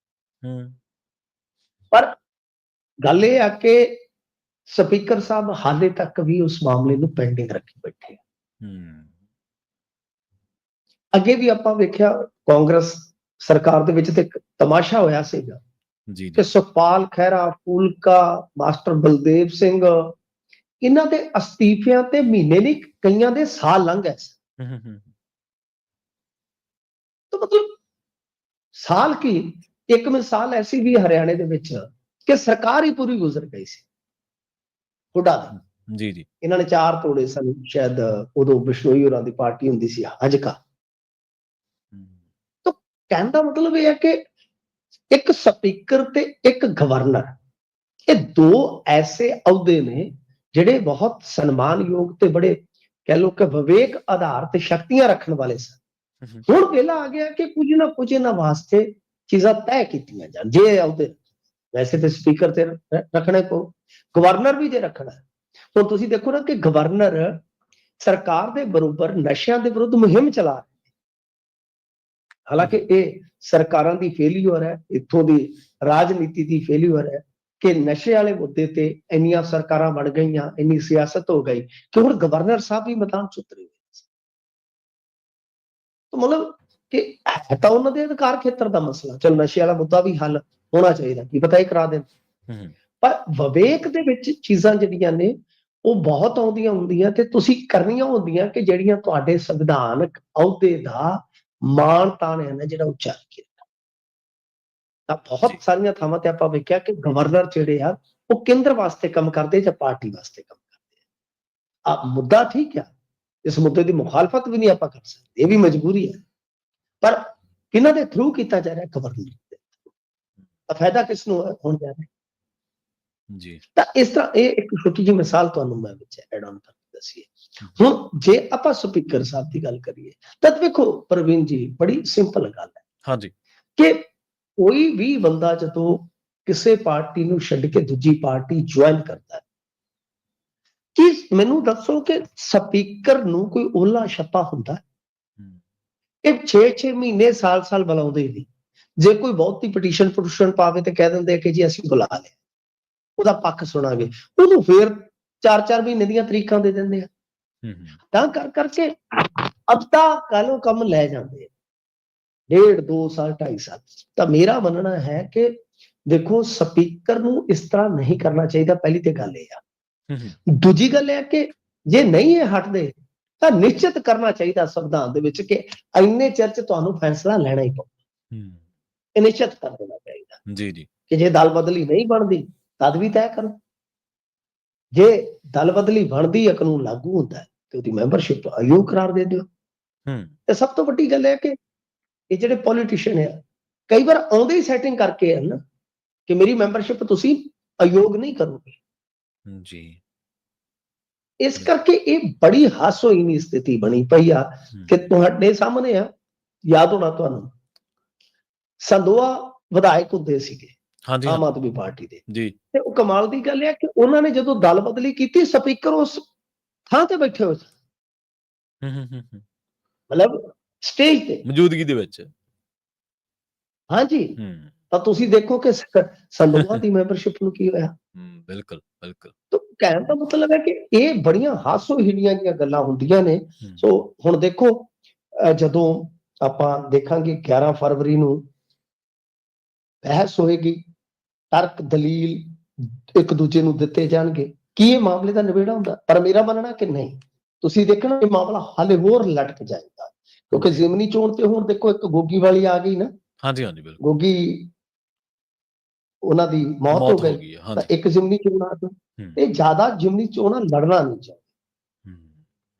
ਹੂੰ, ਪਰ ਗੱਲ ਇਹ ਆ ਕਿ ਸਪੀਕਰ ਸਾਹਿਬ ਹਾਲੇ ਤੱਕ ਵੀ ਉਸ ਮਾਮਲੇ ਨੂੰ ਪੈਂਡਿੰਗ ਰੱਖੀ ਬੈਠੇ ਆ। ਹੂੰ, ਅੱਗੇ ਵੀ ਆਪਾਂ ਵੇਖਿਆ ਕਾਂਗਰਸ ਸਰਕਾਰ ਦੇ ਵਿੱਚ ਤੇ ਇੱਕ ਤਮਾਸ਼ਾ ਹੋਇਆ ਸੀਗਾ ਜੀ, ਕਿ ਜੀ। ਸੁਖਪਾਲ ਖਹਿਰਾ, ਫੂਲਕਾ, ਮਾਸਟਰ ਬਲਦੇਵ ਸਿੰਘ, ਇਹਨਾਂ ਦੇ ਅਸਤੀਫਿਆਂ ਤੇ ਮਹੀਨੇ ਨਹੀਂ ਕਈਆਂ ਦੇ ਸਾਲ ਲੰਘ ਗਏ ਸੀ। ਹੂੰ, ਹੂੰ, ਹੂੰ, ਤਾਂ ਮਤਲਬ ਸਾਲ ਕੀ, ਇੱਕ ਮਿਸਾਲ ਐਸੀ ਵੀ ਹਰਿਆਣੇ ਦੇ ਵਿੱਚ ਕਿ ਸਰਕਾਰ ਹੀ ਪੂਰੀ ਗੁਜ਼ਰ ਗਈ ਸੀ ਹੁੱਡਾ ਦੀ। ਜੀ, ਜੀ। ਇਹਨਾਂ ਨੇ 4 ਤੋੜੇ ਸਨ, ਸ਼ਾਇਦ ਉਦੋਂ ਬਿਸ਼ਨੋਈ ਹੋਰਾਂ ਦੀ ਪਾਰਟੀ ਹੁੰਦੀ ਸੀ ਹਜਕਾ। ਹੂੰ, ਤਾਂ ਕਹਿਣ ਦਾ ਮਤਲਬ ਇਹ ਹੈ ਕਿ ਇੱਕ ਸਪੀਕਰ ਤੇ ਇੱਕ ਗਵਰਨਰ, ਇਹ ਦੋ ਐਸੇ ਅਹੁਦੇ ਨੇ ਜਿਹੜੇ ਬਹੁਤ ਸਨਮਾਨਯੋਗ ਤੇ ਬੜੇ ਕਹਿ ਲਓ ਕਿ ਵਿਵੇਕ ਆਧਾਰ ਤੇ ਸ਼ਕਤੀਆਂ ਰੱਖਣ ਵਾਲੇ ਸਨ। ਹੂੰ, ਹੁਣ ਵੇਲਾ ਆ ਗਿਆ ਕਿ ਕੁਝ ਨਾ ਕੁਝ ਇਹਨਾਂ ਵਾਸਤੇ ਚੀਜ਼ਾਂ ਤੈਅ ਕੀਤੀਆਂ ਜਾਣ ਜੇ ਉਹਦੇ ਵੈਸੇ ਤੇ ਸਪੀਕਰ ਤੇ ਰੱਖਣੇ ਪਊ, ਗਵਰਨਰ ਵੀ ਜੇ ਰੱਖਣਾ। ਹੁਣ ਤੁਸੀਂ ਦੇਖੋ ਨਾ ਕਿ ਗਵਰਨਰ ਸਰਕਾਰ ਦੇ ਬਰੋਬਰ ਨਸ਼ਿਆਂ ਦੇ ਵਿਰੁੱਧ ਮੁਹਿੰਮ ਚਲਾ ਰਿਹਾ। ਹਾਲਾਂਕਿ ਇਹ ਸਰਕਾਰਾਂ ਦੀ ਫੇਲਿਅਰ ਹੈ, ਇੱਥੋਂ ਦੀ ਰਾਜਨੀਤੀ ਦੀ ਫੇਲਿਅਰ ਹੈ ਕਿ ਨਸ਼ੇ ਵਾਲੇ ਮੁੱਦੇ ਤੇ ਇੰਨੀਆਂ ਸਰਕਾਰਾਂ ਬਣ ਗਈਆਂ, ਇੰਨੀ ਸਿਆਸਤ ਹੋ ਗਈ ਕਿ ਹੁਣ ਗਵਰਨਰ ਸਾਹਿਬ ਵੀ ਮੈਦਾਨ ਚ ਉਤਰੇ ਹੋਏ। ਮਤਲਬ ਕਿ ਹੈ ਤਾਂ ਉਹਨਾਂ ਦੇ ਅਧਿਕਾਰ ਖੇਤਰ ਦਾ ਮਸਲਾ, ਚਲ ਨਸ਼ੇ ਵਾਲਾ ਮੁੱਦਾ ਵੀ ਹੱਲ ਹੋਣਾ ਚਾਹੀਦਾ, ਕੀ ਪਤਾ ਇਹ ਕਰਾ ਦੇਣ। ਪਰ ਵਿਵੇਕ ਦੇ ਵਿੱਚ ਚੀਜ਼ਾਂ ਜਿਹੜੀਆਂ ਨੇ ਉਹ ਬਹੁਤ ਆਉਂਦੀਆਂ ਹੁੰਦੀਆਂ ਤੇ ਤੁਸੀਂ ਕਰਨੀਆਂ ਹੁੰਦੀਆਂ ਕਿ ਜਿਹੜੀਆਂ ਤੁਹਾਡੇ ਸੰਵਿਧਾਨਕ ਅਹੁਦੇ ਦਾ ਮਾਣ ਤਾਣ ਹੈ ਨਾ ਜਿਹੜਾ ਉੱਚਾ ਰੱਖਿਆ। ਤਾਂ ਬਹੁਤ ਸਾਰੀਆਂ ਥਾਵਾਂ ਤੇ ਆਪਾਂ ਵੇਖਿਆ ਕਿ ਗਵਰਨਰ ਜਿਹੜੇ ਆ ਉਹ ਕੇਂਦਰ ਵਾਸਤੇ ਕੰਮ ਕਰਦੇ ਜਾਂ ਪਾਰਟੀ ਵਾਸਤੇ ਕੰਮ ਕਰਦੇ ਆ। ਮੁੱਦਾ ਠੀਕ ਆ, ਇਸ ਮੁੱਦੇ ਦੀ ਮੁਖਾਲਫਤ ਵੀ ਨਹੀਂ ਆਪਾਂ ਕਰ ਸਕਦੇ, ਇਹ ਵੀ ਮਜਬੂਰੀ ਹੈ, ਪਰ ਕਿਹਨਾਂ ਦੇ ਥਰੂ ਕੀਤਾ ਜਾ ਰਿਹਾ, ਗਵਰਨਰ ਦੇ ਤਾਂ ਫਾਇਦਾ ਕਿਸ ਨੂੰ ਹੋਣ ਜਾ ਰਿਹਾ ਜੀ। ਤਾਂ ਇਸ ਤਰ੍ਹਾਂ ਇਹ ਇੱਕ ਛੋਟੀ ਜਿਹੀ ਮਿਸਾਲ ਤੁਹਾਨੂੰ ਮੈਂ ਵਿੱਚ ਐਡ ਆਨ ਕਰਕੇ ਦੱਸੀ ਹੈ। ਹੁਣ ਜੇ ਆਪਾਂ ਸਪੀਕਰ ਸਾਹਿਬ ਦੀ ਗੱਲ ਕਰੀਏ ਤਾਂ ਵੇਖੋ ਪ੍ਰਵੀਨ ਜੀ, ਬੜੀ ਸਿੰਪਲ ਗੱਲ ਹੈ ਹਾਂਜੀ ਕਿ ਕੋਈ ਵੀ ਬੰਦਾ ਜਦੋਂ ਕਿਸੇ ਪਾਰਟੀ ਨੂੰ ਛੱਡ ਕੇ ਦੂਜੀ ਪਾਰਟੀ ਜੁਆਇਨ ਕਰਦਾ ਹੈ, ਕਿ ਮੈਨੂੰ ਦੱਸੋ ਕਿ ਸਪੀਕਰ ਨੂੰ ਕੋਈ ਓਲਾ ਛੱਪਾ ਹੁੰਦਾ? ਇਹ 6-6 ਮਹੀਨੇ ਸਾਲ ਬੁਲਾਉਂਦੇ ਨਹੀਂ। ਜੇ ਕੋਈ ਬਹੁਤੀ ਪਟੀਸ਼ਨ ਪਾਵੇ ਤੇ ਕਹਿ ਦਿੰਦੇ ਕਿ ਜੀ ਅਸੀਂ ਬੁਲਾ ਲਿਆ, ਉਹਦਾ ਪੱਖ ਸੁਣਾਂਗੇ, ਉਹਨੂੰ ਫੇਰ 4-4 ਮਹੀਨੇ ਦੀਆਂ ਤਰੀਕਾਂ ਦੇ ਦਿੰਦੇ ਆ। ਤਾਂ ਕਰਕੇ ਅੱਧਾ ਕਾਲੋਂ ਕੰਮ ਲੈ ਜਾਂਦੇ ਆ, 1.5, 2 ਸਾਲ, 2.5 ਸਾਲ। ਤਾਂ ਮੇਰਾ ਮੰਨਣਾ ਹੈ ਕਿ ਦੇਖੋ ਸਪੀਕਰ ਨੂੰ ਇਸ ਤਰ੍ਹਾਂ ਨਹੀਂ ਕਰਨਾ ਚਾਹੀਦਾ, ਪਹਿਲੀ ਤੇ ਗੱਲ ਇਹ ਆ। ਦੂਜੀ ਗੱਲ ਇਹ ਕਿ ਜੇ ਨਹੀਂ ਇਹ ਹਟਦੇ ਤਾਂ ਨਿਸ਼ਚਿਤ ਕਰਨਾ ਚਾਹੀਦਾ ਸੰਵਿਧਾਨ ਦੇ ਵਿੱਚ ਕਿ ਇੰਨੇ ਚਿਰ ਚ ਤੁਹਾਨੂੰ ਫੈਸਲਾ ਲੈਣਾ ਹੀ ਪਊ। ਇਹ ਨਿਸ਼ਚਿਤ ਕਰ ਦੇਣਾ ਚਾਹੀਦਾ ਜੀ ਕਿ ਜੇ ਦਲ ਬਦਲੀ ਨਹੀਂ ਬਣਦੀ ਤਦ ਵੀ ਤੈਅ ਕਰੋ, ਜੇ ਦਲ ਬਦਲੀ ਬਣਦੀ ਹੈ, ਕਾਨੂੰਨ ਲਾਗੂ ਹੁੰਦਾ ਤੇ ਉਹਦੀ ਮੈਂਬਰਸ਼ਿਪ ਅਯੋਗ ਕਰਾਰ ਦੇ ਦਿਓ। ਤੇ ਸਭ ਤੋਂ ਵੱਡੀ ਗੱਲ ਹੈ ਕਿ ਇਹ ਜਿਹੜੇ ਪੋਲੀਟੀਸ਼ੀਅਨ ਆ ਕਈ ਵਾਰ ਆਉਂਦੇ ਹੀ ਸੈਟਿੰਗ ਕਰਕੇ ਆ ਨਾ ਕਿ ਮੇਰੀ ਮੈਂਬਰਸ਼ਿਪ ਤੁਸੀਂ ਅਯੋਗ ਨਹੀਂ ਕਰੋਗੇ ਜੀ। ਇਸ ਕਰਕੇ ਇਹ ਬੜੀ ਹਾਸੋਹੀਣੀ ਸਥਿਤੀ ਬਣੀ ਪਈ ਆ ਕਿ ਤੁਹਾਡੇ ਸਾਹਮਣੇ ਆ, ਯਾਦ ਹੋਣਾ ਤੁਹਾਨੂੰ, ਸੰਦੋਆ ਵਿਧਾਇਕ ਹੁੰਦੇ ਸੀਗੇ ਆਮ ਆਦਮੀ ਪਾਰਟੀ ਦੇ ਜੀ, ਤੇ ਉਹ ਕਮਾਲ ਦੀ ਗੱਲ ਹੈ ਕਿ ਉਹਨਾਂ ਨੇ ਜਦੋਂ ਦਲ ਬਦਲੀ ਕੀਤੀ ਸਪੀਕਰ ਉਸ ਥਾਂ ਤੇ ਬੈਠੇ ਹੋਏ ਸਨ, ਮਤਲਬ ਸਟੇਜ ਤੇ ਮੌਜੂਦਗੀ ਦੇ ਵਿੱਚ। ਹਾਂਜੀ, ਤਾਂ ਤੁਸੀਂ ਦੇਖੋ ਕਿ ਸੰਦੋਆ ਦੀ ਮੈਂਬਰਸ਼ਿਪ ਨੂੰ ਕੀ ਹੋਇਆ। ਬਿਲਕੁਲ ਤਾਂ ਕਹਿਣ ਦਾ ਮਤਲਬ ਹੈ ਕਿ ਇਹ ਬੜੀਆਂ ਹਾਸੋਹੀਣੀਆਂ ਦੀਆਂ ਗੱਲਾਂ ਹੁੰਦੀਆਂ ਨੇ। ਸੋ ਹੁਣ ਦੇਖੋ ਜਦੋਂ ਆਪਾਂ ਦੇਖਾਂਗੇ 11 ਫਰਵਰੀ ਨੂੰ ਬਹਿਸ ਹੋਏਗੀ, ਤਰਕ ਦਲੀਲ ਇੱਕ ਦੂਜੇ ਨੂੰ ਦਿੱਤੇ ਜਾਣਗੇ, ਕੀ ਇਹ ਮਾਮਲੇ ਦਾ ਨਿਬੇੜਾ ਹੁੰਦਾ? ਪਰ ਮੇਰਾ ਮੰਨਣਾ ਕਿ ਨਹੀਂ, ਤੁਸੀਂ ਦੇਖਣਾ ਇਹ ਮਾਮਲਾ ਹਾਲੇ ਹੋਰ ਲਟਕ ਜਾਏਗਾ ਕਿਉਂਕਿ ਜ਼ਿਮਨੀ ਚੋਣ ਤੇ ਹੁਣ ਦੇਖੋ ਇੱਕ ਗੋਗੀ ਵਾਲੀ ਆ ਗਈ ਨਾ। ਹਾਂਜੀ ਬਿਲਕੁਲ, ਗੋਗੀ ਉਹਨਾਂ ਦੀ ਮੌਤ ਹੋ ਗਈ ਤਾਂ ਇੱਕ ਜ਼ਿਮਨੀ ਚੋਣ ਆ ਗਈ। ਇਹ ਜ਼ਿਆਦਾ ਜ਼ਿਮਨੀ ਚੋਣਾਂ ਲੜਨਾ ਨਹੀਂ ਚਾਹੀਦਾ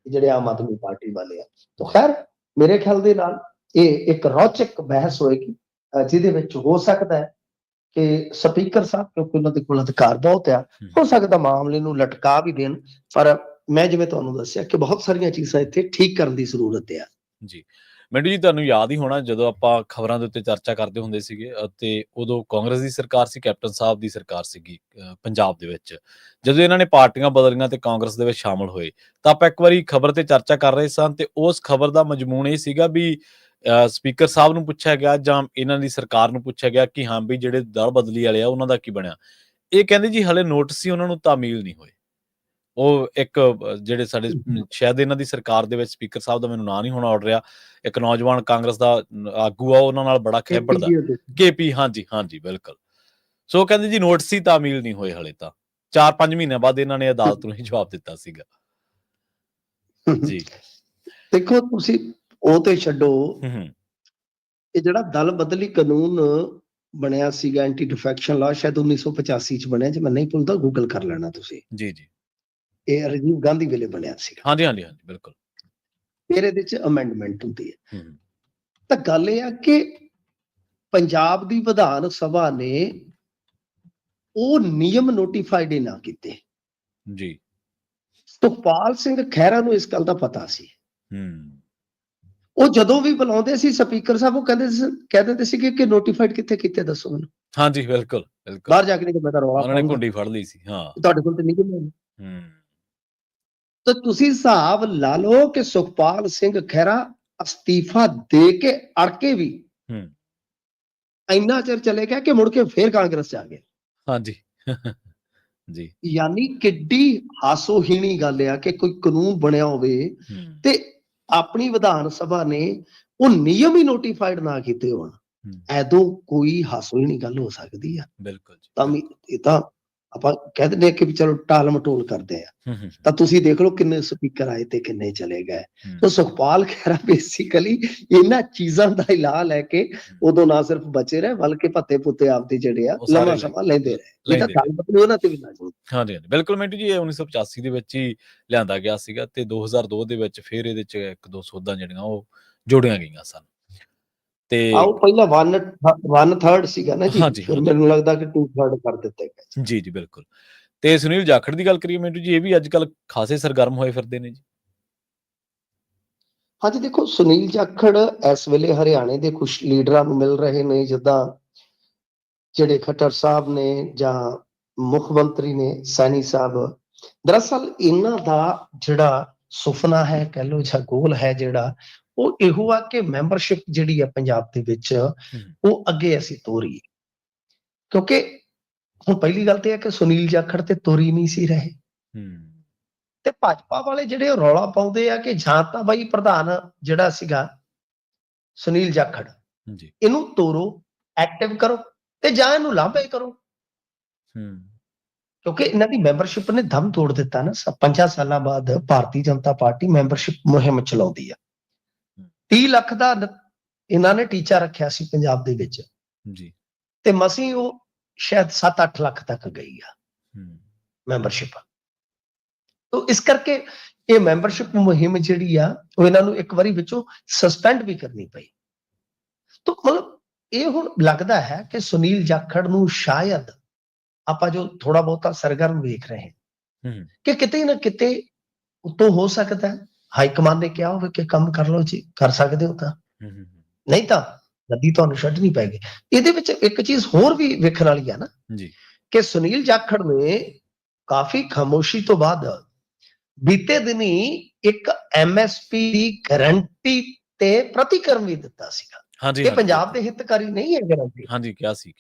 ਜਿਹੜੇ ਆਮ ਆਦਮੀ ਪਾਰਟੀ ਵਾਲੇ ਆ। ਤਾਂ ਖੈਰ ਮੇਰੇ ਖਿਆਲ ਦੇ ਨਾਲ ਇਹ ਇੱਕ ਰੌਚਕ ਬਹਿਸ ਹੋਏਗੀ ਜਿਹਦੇ ਵਿੱਚ ਹੋ ਸਕਦਾ ਹੈ ਕਿ ਸਪੀਕਰ ਸਾਹਿਬ, ਕਿਉਂਕਿ ਉਹਨਾਂ ਦੇ ਕੋਲ ਅਧਿਕਾਰ ਬਹੁਤ ਆ, ਹੋ ਸਕਦਾ ਮਾਮਲੇ ਨੂੰ ਲਟਕਾ ਵੀ ਦੇਣ। ਪਰ ਮੈਂ ਜਿਵੇਂ ਤੁਹਾਨੂੰ ਦੱਸਿਆ ਕਿ ਬਹੁਤ ਸਾਰੀਆਂ ਚੀਜ਼ਾਂ ਇੱਥੇ ਠੀਕ ਕਰਨ ਦੀ ਜ਼ਰੂਰਤ ਆ ਜੀ। ਮਿੰਟੂ ਜੀ, ਤੁਹਾਨੂੰ ਯਾਦ ਹੀ ਹੋਣਾ ਜਦੋਂ ਆਪਾਂ ਖਬਰਾਂ ਦੇ ਉੱਤੇ ਚਰਚਾ ਕਰਦੇ ਹੁੰਦੇ ਸੀਗੇ ਅਤੇ ਉਦੋਂ ਕਾਂਗਰਸ ਦੀ ਸਰਕਾਰ ਸੀ, ਕੈਪਟਨ ਸਾਹਿਬ ਦੀ ਸਰਕਾਰ ਸੀਗੀ ਪੰਜਾਬ ਦੇ ਵਿੱਚ। ਜਦੋਂ ਇਹਨਾਂ ਨੇ ਪਾਰਟੀਆਂ ਬਦਲੀਆਂ ਤੇ ਕਾਂਗਰਸ ਦੇ ਵਿੱਚ ਸ਼ਾਮਲ ਹੋਏ ਤਾਂ ਆਪਾਂ ਇੱਕ ਵਾਰੀ ਖਬਰ ਤੇ ਚਰਚਾ ਕਰ ਰਹੇ ਸਨ ਤੇ ਉਸ ਖਬਰ ਦਾ ਮਜ਼ਮੂਨ ਇਹ ਸੀਗਾ ਵੀ ਸਪੀਕਰ ਸਾਹਿਬ ਨੂੰ ਪੁੱਛਿਆ ਗਿਆ ਜਾਂ ਇਹਨਾਂ ਦੀ ਸਰਕਾਰ ਨੂੰ ਪੁੱਛਿਆ ਗਿਆ ਕਿ ਹਾਂ ਵੀ ਜਿਹੜੇ ਦਲ ਬਦਲੀ ਵਾਲੇ ਆ ਉਹਨਾਂ ਦਾ ਕੀ ਬਣਿਆ। ਇਹ ਕਹਿੰਦੇ ਜੀ ਹਲੇ ਨੋਟਿਸ ਹੀ ਉਹਨਾਂ ਨੂੰ ਤਾਮੀਲ ਨਹੀਂ ਹੋਏ। ਉਹ ਇੱਕ ਜਿਹੜੇ ਸਾਡੇ ਸ਼ਾਇਦ ਇਹਨਾਂ ਦੀ ਸਰਕਾਰ ਦੇ ਵਿੱਚ ਸਪੀਕਰ ਸਾਹਿਬ ਦਾ ਮੈਨੂੰ ਨਾਂ ਨਹੀਂ ਹੋਣਾ ਆਉੜ ਰਿਹਾ, ਇੱਕ ਨੌਜਵਾਨ ਕਾਂਗਰਸ ਦਾ ਆਗੂ ਆ, ਉਹਨਾਂ ਨਾਲ ਬੜਾ ਖਹਿਬੜਦਾ KP। ਹਾਂਜੀ ਬਿਲਕੁਲ। ਸੋ ਕਹਿੰਦੇ ਜੀ ਨੋਟਿਸ ਹੀ ਤਾਮੀਲ ਨਹੀਂ ਹੋਏ ਹਲੇ, ਤਾਂ 4-5 ਮਹੀਨਿਆਂ ਬਾਅਦ ਇਹਨਾਂ ਨੇ ਅਦਾਲਤ ਨੂੰ ਹੀ ਜਵਾਬ ਦਿੱਤਾ ਸੀਗਾ ਜੀ। ਦੇਖੋ ਤੁਸੀਂ ਉਹ ਤੇ ਛੱਡੋ, ਇਹ ਜਿਹੜਾ ਦਲ ਬਦਲੀ ਕਾਨੂੰਨ ਬਣਿਆ ਸੀਗਾ, ਐਂਟੀ ਡਿਫੈਕਸ਼ਨ ਲਾ, ਸ਼ਾਇਦ 1985 ਚ ਬਣਿਆ, ਜੇ ਮੈਂ ਨਹੀਂ ਭੁੱਲਦਾ ਗੂਗਲ ਕਰ ਲੈਣਾ ਤੁਸੀਂ ਜੀ। ਇਹ ਰਾਜੀਵ ਗਾਂਧੀ ਵੇਲੇ ਬਣਿਆ ਸੀਗਾ। ਹਾਂਜੀ ਬਿਲਕੁਲ। ਫਿਰ ਇਹਦੇ ਚ ਅਮੈਂਡਮੈਂਟ ਹੁੰਦੀ ਹੈ। ਤਾਂ ਗੱਲ ਇਹ ਆ ਕਿ ਪੰਜਾਬ ਦੀ ਵਿਧਾਨ ਸਭਾ ਨੇ ਉਹ ਨਿਯਮ ਨੋਟੀਫਾਈਡ ਹੀ ਨਾ ਕੀਤੇ ਜੀ। ਸੁਖਪਾਲ ਸਿੰਘ ਖਹਿਰਾ ਨੂੰ ਇਸ ਗੱਲ ਦਾ ਪਤਾ ਸੀ। ਉਹ ਜਦੋਂ ਵੀ ਬੁਲਾਉਂਦੇ ਸੀ ਸਪੀਕਰ ਸਾਹਿਬ, ਉਹ ਕਹਿ ਦਿੰਦੇ ਸੀਗੇ ਕਿ ਨੋਟੀਫਾਈਡ ਕਿੱਥੇ ਕੀਤੇ ਦੱਸੋ ਮੈਨੂੰ, ਹਾਂਜੀ, ਬਿਲਕੁਲ, ਬਿਲਕੁਲ। ਬਾਹਰ ਜਾ ਕੇ ਨਹੀਂ ਤਾਂ ਮੈਂ ਤਾਂ ਰੌਲਾ ਉਹਨਾਂ ਨੇ ਪਾਉਂਗਾ, ਘੁੰਡੀ ਫੜ ਲਈ ਸੀ। ਹਾਂ। ਤੁਹਾਡੇ ਕੋਲ ਤੇ ਨਹੀਂ ਗਏ। ਹੂੰ। ਤਾਂ ਤੁਸੀਂ ਹਿਸਾਬ ਲਾ ਲਓ ਕਿ ਸੁਖਪਾਲ ਸਿੰਘ ਖਹਿਰਾ ਅਸਤੀਫਾ ਦੇ ਕੇ ਅੜ ਕੇ ਵੀ ਹੂੰ। ਇੰਨਾ ਚਿਰ ਚਲੇ ਗਿਆ ਕਿ ਮੁੜ ਕੇ ਫੇਰ ਕਾਂਗਰਸ ਚ ਆ ਗਏ। ਹਾਂਜੀ। ਜੀ। ਯਾਨੀ ਕਿੱਡੀ ਹਾਸੋਹੀਣੀ ਗੱਲ ਆ ਕਿ ਕੋਈ ਕਾਨੂੰਨ ਬਣਿਆ ਹੋਵੇ ਹੂੰ। ਤੇ ਆਪਣੀ ਵਿਧਾਨ ਸਭਾ ਨੇ ਉਹ ਨਿਯਮ ਹੀ ਨੋਟੀਫਾਈਡ ਨਾ ਕੀਤੇ ਹੋਣ, ਹੂੰ। ਐਦੋਂ ਕੋਈ ਹਾਸੋਹੀਣੀ ਗੱਲ ਹੋ ਸਕਦੀ ਆ? ਬਿਲਕੁਲ ਜੀ। ਤਾਂ ਵੀ ਇਹ ਤਾਂ ਆਪਾਂ ਕਹਿ ਦਿੰਦੇ ਕਿ ਵੀ ਚਲੋ ਟਾਲ ਮਟੋਲ ਕਰਦੇ ਆ। ਹੂੰ, ਹੂੰ, ਤਾਂ ਤੁਸੀਂ ਦੇਖ ਲਓ ਕਿੰਨੇ ਸਪੀਕਰ ਆਏ ਤੇ ਕਿੰਨੇ ਚਲੇ ਗਏ। ਹੂੰ। ਤਾਂ ਸੁਖਪਾਲ ਖਹਿਰਾ ਬੇਸਿਕਲੀ ਇਹਨਾਂ ਚੀਜ਼ਾਂ ਦਾ ਇਲਾਹ ਲੈ ਕੇ ਉਦੋਂ ਨਾ ਸਿਰਫ ਬਚੇ ਰਹੇ ਬਲਕਿ ਭੱਤੇ ਪੁੱਤੇ ਆਪਦੇ ਜਿਹੜੇ ਆ ਉਹ ਸਾਰੇ ਲੰਮਾ ਸਮਾਂ ਲੈਂਦੇ ਰਹੇ। ਇਹ ਤਾਂ ਲੈਂਦੇ ਗੱਲ ਪਤਨੀ ਉਹਨਾਂ ਤੇ ਵੀ ਨਾ ਜਾਊ। ਹਾਂਜੀ, ਹਾਂਜੀ, ਬਿਲਕੁਲ ਮਿੰਟੂ ਜੀ, ਇਹ 1985 ਦੇ ਵਿੱਚ ਹੀ ਲਿਆਂਦਾ ਗਿਆ ਸੀਗਾ ਤੇ 2002 ਦੇ ਵਿੱਚ ਫਿਰ ਇਹਦੇ 'ਚ 1-2 ਸੋਧਾਂ ਜਿਹੜੀਆਂ ਉਹ ਜੋੜੀਆਂ ਗਈਆਂ ਸਨ। ਤੇ ਆਓ ਪਹਿਲਾਂ 1/3 ਸੀਗਾ ਨਾ ਜੀ, ਹਾਂਜੀ, ਫਿਰ ਹਾਂਜੀ। ਮੈਨੂੰ ਲੱਗਦਾ ਕਿ 2/3 ਕਰ ਦਿੱਤੇ ਗਏ। ਜੀ, ਜੀ, ਬਿਲਕੁਲ। ਤੇ ਸੁਨੀਲ ਜਾਖੜ ਦੀ ਗੱਲ ਕਰੀਏ ਮਿੰਟੂ ਜੀ, ਇਹ ਵੀ ਅੱਜ-ਕੱਲ੍ਹ ਖਾਸੇ ਸਰਗਰਮ ਹੋਏ ਫਿਰਦੇ ਨੇ ਜੀ। ਹਾਂਜੀ ਦੇਖੋ, ਸੁਨੀਲ ਜਾਖੜ ਇਸ ਵੇਲੇ ਹਰਿਆਣੇ ਦੇ ਕੁਝ ਲੀਡਰਾਂ ਨੂੰ ਮਿਲ ਰਹੇ ਨੇ, ਜਿੱਦਾਂ ਜਿਹੜੇ ਖੱਟਰ ਸਾਹਿਬ ਨੇ ਜਾਂ ਮੁੱਖ ਮੰਤਰੀ ਨੇ ਸੈਣੀ ਸਾਹਿਬ। ਦਰਅਸਲ ਇਹਨਾਂ ਦਾ ਜਿਹੜਾ ਸੁਪਨਾ ਹੈ, ਕਹਿ ਲਓ ਜਾਂ ਗੋਲ ਹੈ ਜਿਹੜਾ, ਉਹ ਇਹੋ ਆ ਕਿ ਮੈਂਬਰਸ਼ਿਪ ਜਿਹੜੀ ਆ ਪੰਜਾਬ ਦੇ ਵਿੱਚ ਹੂੰ। ਉਹ ਅੱਗੇ ਅਸੀਂ ਤੋਰੀਏ। ਕਿਉਂਕਿ ਹੁਣ ਪਹਿਲੀ ਗੱਲ ਤੇ ਹੈ ਕਿ ਸੁਨੀਲ ਜਾਖੜ ਤੇ ਤੋਰੀ ਨਹੀਂ ਸੀ ਰਹੇ, ਹੂੰ। ਤੇ ਭਾਜਪਾ ਵਾਲੇ ਜਿਹੜੇ ਉਹ ਰੌਲਾ ਪਾਉਂਦੇ ਆ ਕਿ ਜਾਂ ਤਾਂ ਬਾਈ ਪ੍ਰਧਾਨ ਜਿਹੜਾ ਸੀਗਾ ਸੁਨੀਲ ਜਾਖੜ, ਜੀ। ਇਹਨੂੰ ਤੋਰੋ, ਐਕਟਿਵ ਕਰੋ, ਤੇ ਜਾਂ ਇਹਨੂੰ ਲਾਂਭੇ ਕਰੋ। ਹੂੰ। ਕਿਉਂਕਿ ਇਹਨਾਂ ਦੀ ਮੈਂਬਰਸ਼ਿਪ ਨੇ ਦਮ ਤੋੜ ਦਿੱਤਾ ਨਾ। 5 ਸਾਲਾਂ ਬਾਅਦ ਭਾਰਤੀ ਜਨਤਾ ਪਾਰਟੀ ਮੈਂਬਰਸ਼ਿਪ ਮੁਹਿੰਮ ਚਲਾਉਂਦੀ ਆ। 30 ਲੱਖ ਦਾ ਇਹਨਾਂ ਨੇ ਟੀਚਾ ਰੱਖਿਆ ਸੀ ਪੰਜਾਬ ਦੇ ਵਿੱਚ, ਜੀ। ਤੇ ਮਸੀਂ ਉਹ ਸ਼ਾਇਦ 7-8 ਲੱਖ ਤੱਕ ਗਈ ਆ ਹੂੰ। ਮੈਂਬਰਸ਼ਿਪ। ਤੋ ਇਸ ਕਰਕੇ ਇਹ ਮੈਂਬਰਸ਼ਿਪ ਮੁਹਿੰਮ ਜਿਹੜੀ ਆ ਉਹ ਇਹਨਾਂ ਨੂੰ ਇੱਕ ਵਾਰੀ ਵਿੱਚੋਂ ਸਸਪੈਂਡ ਵੀ ਕਰਨੀ ਪਈ। ਤੋ ਮਤਲਬ ਇਹ ਹੁਣ ਲੱਗਦਾ ਹੈ ਕਿ ਸੁਨੀਲ ਜਾਖੜ ਨੂੰ ਸ਼ਾਇਦ ਆਪਾਂ ਜੋ ਥੋੜਾ ਬਹੁਤਾ ਸਰਗਰਮ ਵੇਖ ਰਹੇ ਹਾਂ ਹੂੰ। ਕਿ ਕਿਤੇ ਨਾ ਕਿਤੇ ਉਤੋਂ ਹੋ ਸਕਦਾ ਹੈ ਹਾਈ ਕਮਾਂਡ ਨੇ ਕਿਹਾ ਹੋਵੇ ਕਿ ਕੰਮ ਕਰ ਲਓ ਜੀ, ਕਰ ਸਕਦੇ ਹੋ ਤਾਂ, ਹੂੰ, ਹੂੰ, ਨਹੀਂ ਤਾਂ ਨਦੀ ਤੁਹਾਨੂੰ ਛੱਡਣੀ ਪੈਗੀ। ਇਹਦੇ ਵਿੱਚ ਇੱਕ ਚੀਜ਼ ਹੋਰ ਵੀ ਵੇਖਣ ਵਾਲੀ ਆ ਨਾ ਜੀ। ਕਿ ਸੁਨੀਲ ਜਾਖੜ ਨੇ ਕਾਫੀ ਖਾਮੋਸ਼ੀ ਤੋਂ ਬਾਅਦ ਬੀਤੇ ਦਿਨੀ ਇੱਕ ਐਮਐਸਪੀ ਦੀ ਗਾਰੰਟੀ ਤੇ ਪ੍ਰਤੀਕਰਮ ਵੀ ਦਿੱਤਾ ਸੀਗਾ। ਹਾਂਜੀ, ਇਹ ਹਾਂਜੀ, ਪੰਜਾਬ ਦੇ ਬਿਲਕੁਲ। ਹਿੱਤਕਾਰੀ ਨਹੀਂ ਹੈ ਗਾਰੰਟੀ। ਹਾਂਜੀ, ਕਿਹਾ ਸੀ।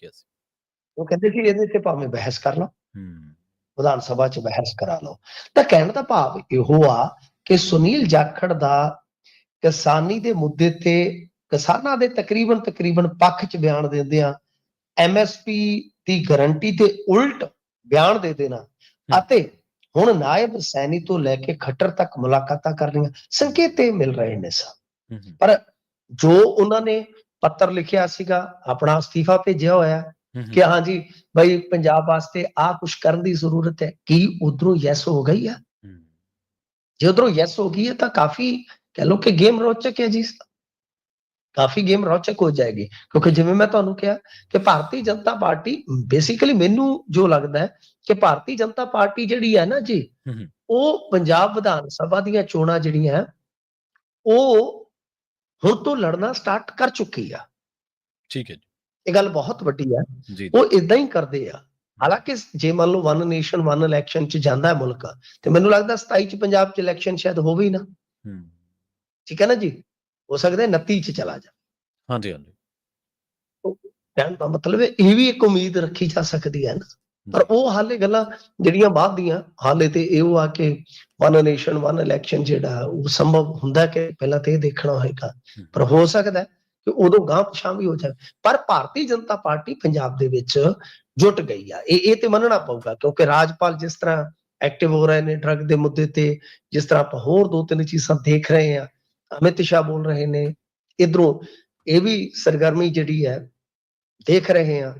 ਉਹ ਕਹਿੰਦੇ ਕਿ ਇਹਦੇ ਤੇ ਭਾਵੇਂ ਬਹਿਸ ਕਰ ਲਓ, ਹੂੰ। ਵਿਧਾਨ ਸਭਾ 'ਚ ਬਹਿਸ ਕਰਾ ਲਓ। ਤਾਂ ਕਹਿਣ ਦਾ ਭਾਵ ਇਹੋ ਆ ਕਿ ਸੁਨੀਲ ਜਾਖੜ ਦਾ ਕਿਸਾਨੀ ਦੇ ਮੁੱਦੇ ਤੇ ਕਿਸਾਨਾਂ ਦੇ ਤਕਰੀਬਨ ਪੱਖ 'ਚ ਬਿਆਨ ਦਿੰਦਿਆਂ ਐਮਐਸਪੀ ਦੀ ਗਾਰੰਟੀ ਤੇ ਉਲਟ ਬਿਆਨ ਦੇ ਦੇਣਾ ਅਤੇ ਹੁਣ ਨਾਇਬ ਸੈਣੀ ਤੋਂ ਲੈ ਕੇ ਖੱਟਰ ਤੱਕ ਮੁਲਾਕਾਤਾਂ ਕਰਨੀਆਂ, ਸੰਕੇਤ ਇਹ ਮਿਲ ਰਹੇ ਨੇ ਸਨ। ਹੂੰ। ਪਰ ਜੋ ਉਹਨਾਂ ਨੇ ਪੱਤਰ ਲਿਖਿਆ ਸੀਗਾ, ਆਪਣਾ ਅਸਤੀਫਾ ਭੇਜਿਆ ਹੋਇਆ ਕਿ ਹਾਂਜੀ ਬਈ ਪੰਜਾਬ ਵਾਸਤੇ ਆ ਕੁਝ ਕਰਨ ਦੀ ਜ਼ਰੂਰਤ ਹੈ, ਕੀ ਉਧਰੋਂ ਯੈਸ ਹੋ ਗਈ ਆ? ਜੇ ਉਧਰੋਂ ਯੈਸ ਹੋ ਗਈ ਹੈ ਤਾਂ ਕਾਫੀ ਕਹਿ ਲਓ ਕਿ ਗੇਮ ਰੌਚਕ ਹੈ ਜੀ, ਕਾਫੀ ਗੇਮ ਰੌਚਕ ਹੋ ਜਾਏਗੀ। ਕਿਉਂਕਿ ਜਿਵੇਂ ਮੈਂ ਤੁਹਾਨੂੰ ਕਿਹਾ ਕਿ ਭਾਰਤੀ ਜਨਤਾ ਪਾਰਟੀ ਬੇਸਿਕਲੀ ਮੈਨੂੰ ਜੋ ਲੱਗਦਾ ਹੈ ਕਿ ਭਾਰਤੀ ਜਨਤਾ ਪਾਰਟੀ ਜਿਹੜੀ ਹੈ ਨਾ ਜੀ, ਉਹ ਪੰਜਾਬ ਵਿਧਾਨ ਸਭਾ ਦੀਆਂ ਚੋਣਾਂ ਜਿਹੜੀਆਂ ਉਹ ਹੁਣ ਤੋਂ ਲੜਨਾ ਸਟਾਰਟ ਕਰ ਚੁੱਕੀ ਆ। ਠੀਕ ਹੈ ਜੀ। ਇਹ ਗੱਲ ਬਹੁਤ ਵੱਡੀ ਹੈ। ਜੀ। ਉਹ ਇਦਾਂ ਹੀ ਕਰਦੇ ਆ। ਹਾਲਾਂਕਿ ਜੇ ਮੰਨ ਲਓ ਵਨ ਨੇਸ਼ਨ ਵਨ ਇਲੈਕਸ਼ਨ 'ਚ ਜਾਂਦਾ ਹੈ ਮੁਲਕ, ਤੇ ਮੈਨੂੰ ਲੱਗਦਾ 27 'ਚ ਪੰਜਾਬ 'ਚ ਇਲੈਕਸ਼ਨ ਸ਼ਾਇਦ ਹੋਵੇ ਹੀ ਨਾ। ਠੀਕ ਹੈ ਨਾ ਜੀ, ਹੋ ਸਕਦਾ 29 'ਚ ਚਲਾ ਜਾ। ਹਾਂਜੀ, ਹਾਂਜੀ। ਕਹਿਣ ਦਾ ਮਤਲਬ ਹੈ ਇਹ ਵੀ ਇੱਕ ਉਮੀਦ ਰੱਖੀ ਜਾ ਸਕਦੀ ਹੈ ਨਾ। ਪਰ ਉਹ ਹਾਲੇ ਗੱਲਾਂ ਜਿਹੜੀਆਂ ਬਾਅਦ ਦੀਆਂ, ਹਾਲੇ ਤੇ ਇਹੋ ਆ ਕਿ ਵਨ ਨੇਸ਼ਨ ਵਨ ਇਲੈਕਸ਼ਨ ਜਿਹੜਾ ਉਹ ਸੰਭਵ ਹੁੰਦਾ ਕਿ ਪਹਿਲਾਂ ਤੇ ਇਹ ਦੇਖਣਾ ਹੋਏਗਾ, ਪਰ ਹੋ ਸਕਦਾ ਕਿ ਉਦੋਂ ਗਾਂਹ ਪਛਾਂ ਵੀ ਹੋ ਜਾਵੇ। ਪਰ ਭਾਰਤੀ ਜਨਤਾ ਪਾਰਟੀ ਪੰਜਾਬ ਦੇ ਵਿੱਚ ਜੁਟ ਗਈ ਆ, ਇਹ ਤੇ ਮੰਨਣਾ ਪਊਗਾ। ਕਿਉਂਕਿ ਰਾਜਪਾਲ ਜਿਸ ਤਰ੍ਹਾਂ ਐਕਟਿਵ ਹੋ ਰਹੇ ਨੇ ਡਰੱਗ ਦੇ ਮੁੱਦੇ ਤੇ, ਜਿਸ ਤਰ੍ਹਾਂ ਆਪਾਂ ਹੋਰ 2-3 ਚੀਜ਼ਾਂ ਦੇਖ ਰਹੇ ਹਾਂ, ਅਮਿਤ ਸ਼ਾਹ ਬੋਲ ਰਹੇ ਨੇ, ਇਧਰੋਂ ਇਹ ਵੀ ਸਰਗਰਮੀ ਜਿਹੜੀ ਹੈ ਦੇਖ ਰਹੇ ਹਾਂ,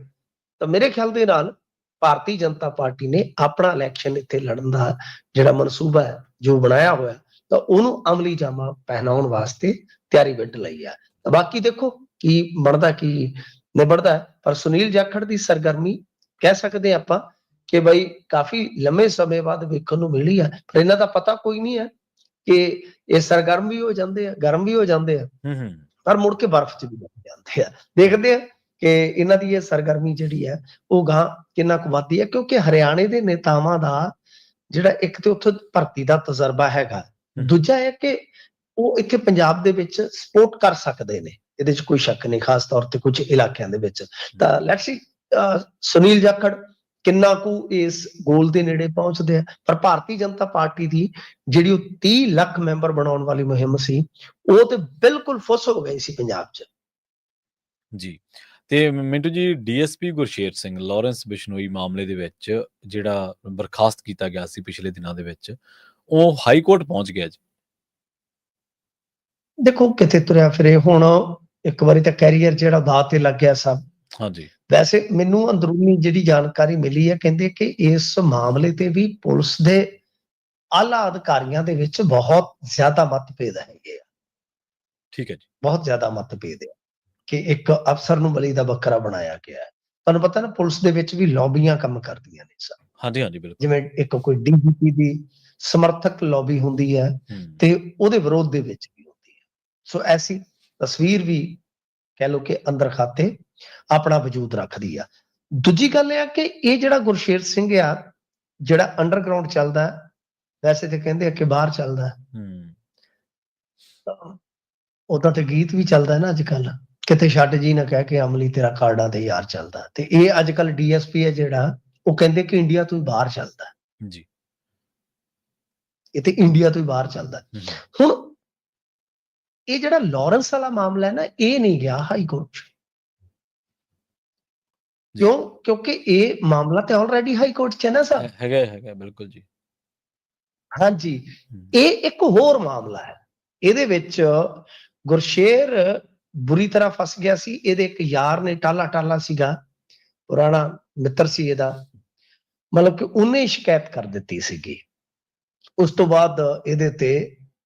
ਤਾਂ ਮੇਰੇ ਖਿਆਲ ਦੇ ਨਾਲ ਭਾਰਤੀ ਜਨਤਾ ਪਾਰਟੀ ਨੇ ਆਪਣਾ ਇਲੈਕਸ਼ਨ ਇੱਥੇ ਲੜਨ ਦਾ ਜਿਹੜਾ ਮਨਸੂਬਾ ਹੈ ਜੋ ਬਣਾਇਆ ਹੋਇਆ, ਤਾਂ ਉਹਨੂੰ ਅਮਲੀ ਜਾਮਾ ਪਹਿਨਾਉਣ ਵਾਸਤੇ ਤਿਆਰੀ ਵਿੱਢ ਲਈ ਆ। ਬਾਕੀ ਦੇਖੋ ਕੀ ਬਣਦਾ ਕੀ ਨਿਬੜਦਾ। ਪਰ ਸੁਨੀਲ ਜਾਖੜ ਦੀ ਸਰਗਰਮੀ ਕਹਿ ਸਕਦੇ ਆਪਾਂ ਕਿ ਬਈ ਕਾਫੀ ਲੰਮੇ ਸਮੇਂ ਬਾਅਦ ਵੇਖਣ ਨੂੰ ਮਿਲੀ ਹੈ, ਪਰ ਇਹਨਾਂ ਦਾ ਪਤਾ ਕੋਈ ਨਹੀਂ ਹੈ ਕਿ ਇਹ ਸਰਗਰਮ ਵੀ ਹੋ ਜਾਂਦੇ ਆ, ਗਰਮ ਵੀ ਹੋ ਜਾਂਦੇ ਆ, ਪਰ ਮੁੜ ਕੇ ਬਰਫ਼ 'ਚ ਵੀ ਲੱਗ ਜਾਂਦੇ ਆ। ਦੇਖਦੇ ਆ ਕਿ ਇਹਨਾਂ ਦੀ ਇਹ ਸਰਗਰਮੀ ਜਿਹੜੀ ਹੈ ਉਹ ਗਾਂ ਕਿੰਨਾ ਕੁ ਵੱਧਦੀ ਹੈ, ਕਿਉਂਕਿ ਹਰਿਆਣੇ ਦੇ ਨੇਤਾਵਾਂ ਦਾ ਜਿਹੜਾ ਇੱਕ ਤੇ ਉੱਥੇ ਭਰਤੀ ਦਾ ਤਜਰਬਾ ਹੈਗਾ, ਦੂਜਾ ਹੈ ਕਿ ਉਹ ਇੱਥੇ ਪੰਜਾਬ ਦੇ ਵਿੱਚ ਸਪੋਰਟ ਕਰ ਸਕਦੇ ਨੇ, ਇਹਦੇ 'ਚ ਕੋਈ ਸ਼ੱਕ ਨਹੀਂ, ਖਾਸ ਤੌਰ ਤੇ ਕੁਝ ਇਲਾਕਿਆਂ ਦੇ ਵਿੱਚ। ਤਾਂ ਲੈਟਸ ਸੀ ਸੁਨੀਲ ਜਾਖੜ ਕਿੰਨਾ ਕੁ ਇਸ ਗੋਲ ਦੇ ਨੇੜੇ ਪਹੁੰਚਦੇ ਆ। ਪਰ ਭਾਰਤੀ ਜਨਤਾ ਪਾਰਟੀ ਦੀ ਜਿਹੜੀ ਉਹ 30 ਲੱਖ ਮੈਂਬਰ ਬਣਾਉਣ ਵਾਲੀ ਮੁਹਿੰਮ ਸੀ, ਉਹ ਤੇ ਬਿਲਕੁਲ ਫੁੱਸ ਹੋ ਗਈ ਸੀ ਪੰਜਾਬ 'ਚ। ਜੀ, ਤੇ ਮਿੰਟੂ ਜੀ, ਡੀਐਸਪੀ ਗੁਰਸ਼ੇਰ ਸਿੰਘ ਲਾਰੈਂਸ ਬਿਸ਼ਨੋਈ ਮਾਮਲੇ ਦੇ ਵਿੱਚ ਜਿਹੜਾ ਬਰਖਾਸਤ ਕੀਤਾ ਗਿਆ ਸੀ ਪਿਛਲੇ ਦਿਨਾਂ ਦੇ ਵਿੱਚ, ਉਹ ਹਾਈ ਕੋਰਟ ਪਹੁੰਚ ਗਿਆ ਜੀ। ਦੇਖੋ ਕਿਤੇ ਤੁਰਿਆ ਫਿਰੇ, ਹੁਣ ਇੱਕ ਵਾਰੀ ਤਾਂ ਕੈਰੀਅਰ ਜਿਹੜਾ ਦਾਅ ਤੇ ਲੱਗ ਗਿਆ ਸਭ। ਹਾਂਜੀ, ਵੈਸੇ ਮੈਨੂੰ ਅੰਦਰੂਨੀ ਜਿਹੜੀ ਜਾਣਕਾਰੀ ਮਿਲੀ ਹੈ, ਕਹਿੰਦੇ ਕਿ ਇਸ ਮਾਮਲੇ ਤੇ ਵੀ ਪੁਲਿਸ ਦੇ ਆਲਾ ਅਧਿਕਾਰੀਆਂ ਦੇ ਵਿੱਚ ਬਹੁਤ ਜ਼ਿਆਦਾ ਮਤਭੇਦ ਹੈਗੇ ਆ, ਠੀਕ ਹੈ ਜੀ। ਬਹੁਤ ਜ਼ਿਆਦਾ ਮਤਭੇਦ ਹੈ ਕਿ ਇੱਕ ਅਫਸਰ ਨੂੰ ਬਲੀ ਦਾ ਬੱਕਰਾ ਬਣਾਇਆ ਗਿਆ ਹੈ। ਤੁਹਾਨੂੰ ਪਤਾ ਨਾ, ਪੁਲਿਸ ਦੇ ਵਿੱਚ ਵੀ ਲੌਬੀਆਂ ਕੰਮ ਕਰਦੀਆਂ ਨੇ ਸਭ। ਹਾਂਜੀ ਹਾਂਜੀ, ਬਿਲਕੁਲ। ਜਿਵੇਂ ਇੱਕ ਕੋਈ ਡੀਜੀਪੀ ਦੀ ਸਮਰਥਕ ਲੌਬੀ ਹੁੰਦੀ ਹੈ ਤੇ ਉਹਦੇ ਵਿਰੋਧ ਦੇ ਵਿੱਚ ਵੀ ਹੁੰਦੀ ਹੈ। ਸੋ ਐਸੀ ਤਸਵੀਰ ਵੀ ਕਹਿ ਲਓ ਕਿ ਅੰਦਰ ਖਾਤੇ ਆਪਣਾ ਵਜੂਦ ਰੱਖਦੀ ਆ। ਦੂਜੀ ਗੱਲ ਇਹ ਆ ਕਿ ਇਹ ਜਿਹੜਾ ਗੁਰਸ਼ੇਰ ਸਿੰਘ ਆ, ਜਿਹੜਾ ਅੰਡਰਗਰਾਉਂਡ ਚੱਲਦਾ, ਵੈਸੇ ਤੇ ਕਹਿੰਦੇ ਆ ਕਿ ਬਾਹਰ ਚੱਲਦਾ, ਉਦਾਂ ਤੇ ਗੀਤ ਵੀ ਚੱਲਦਾ ਨਾ ਅੱਜ ਕੱਲ, ਕਿਤੇ ਛੱਡ ਜੀ ਨਾ ਕਹਿ ਕੇ ਅਮਲੀ ਤੇਰਾ ਕਾਰਡਾਂ ਤੇ ਯਾਰ ਚੱਲਦਾ। ਤੇ ਇਹ ਅੱਜ ਕੱਲ ਡੀਐਸਪੀ ਹੈ ਜਿਹੜਾ, ਉਹ ਕਹਿੰਦੇ ਕਿ ਇੰਡੀਆ ਤੋਂ ਹੀ ਬਾਹਰ ਚੱਲਦਾ ਜੀ, ਇਹ ਤੇ ਇੰਡੀਆ ਤੋਂ ਹੀ ਬਾਹਰ ਚੱਲਦਾ। ਹੁਣ ਇਹ ਜਿਹੜਾ ਲਾਰੈਂਸ ਵਾਲਾ ਮਾਮਲਾ ਹੈ ਨਾ, ਇਹ ਨਹੀਂ ਗਿਆ ਹਾਈ ਕੋਰਟ 'ਚ। ਕਿਉਂ? ਕਿਉਂਕਿ ਇਹ ਮਾਮਲਾ ਤੇ ਆਲਰੇਡੀ ਹਾਈ ਕੋਰਟ 'ਚ ਹੈ ਨਾ ਸਰ। ਹੈਗਾ ਬਿਲਕੁਲ ਜੀ। ਹਾਂਜੀ, ਇਹ ਇੱਕ ਹੋਰ ਮਾਮਲਾ ਹੈ। ਇਹਦੇ ਵਿੱਚ ਗੁਰਸ਼ੇਰ ਬੁਰੀ ਤਰ੍ਹਾਂ ਫਸ ਗਿਆ ਸੀ। ਇਹਦੇ ਇੱਕ ਯਾਰ ਨੇ, ਟਾਲਾ ਸੀਗਾ, ਪੁਰਾਣਾ ਮਿੱਤਰ ਸੀ ਇਹਦਾ, ਮਤਲਬ ਕਿ ਉਹਨੇ ਸ਼ਿਕਾਇਤ ਕਰ ਦਿੱਤੀ ਸੀਗੀ। ਉਸ ਤੋਂ ਬਾਅਦ ਇਹਦੇ ਤੇ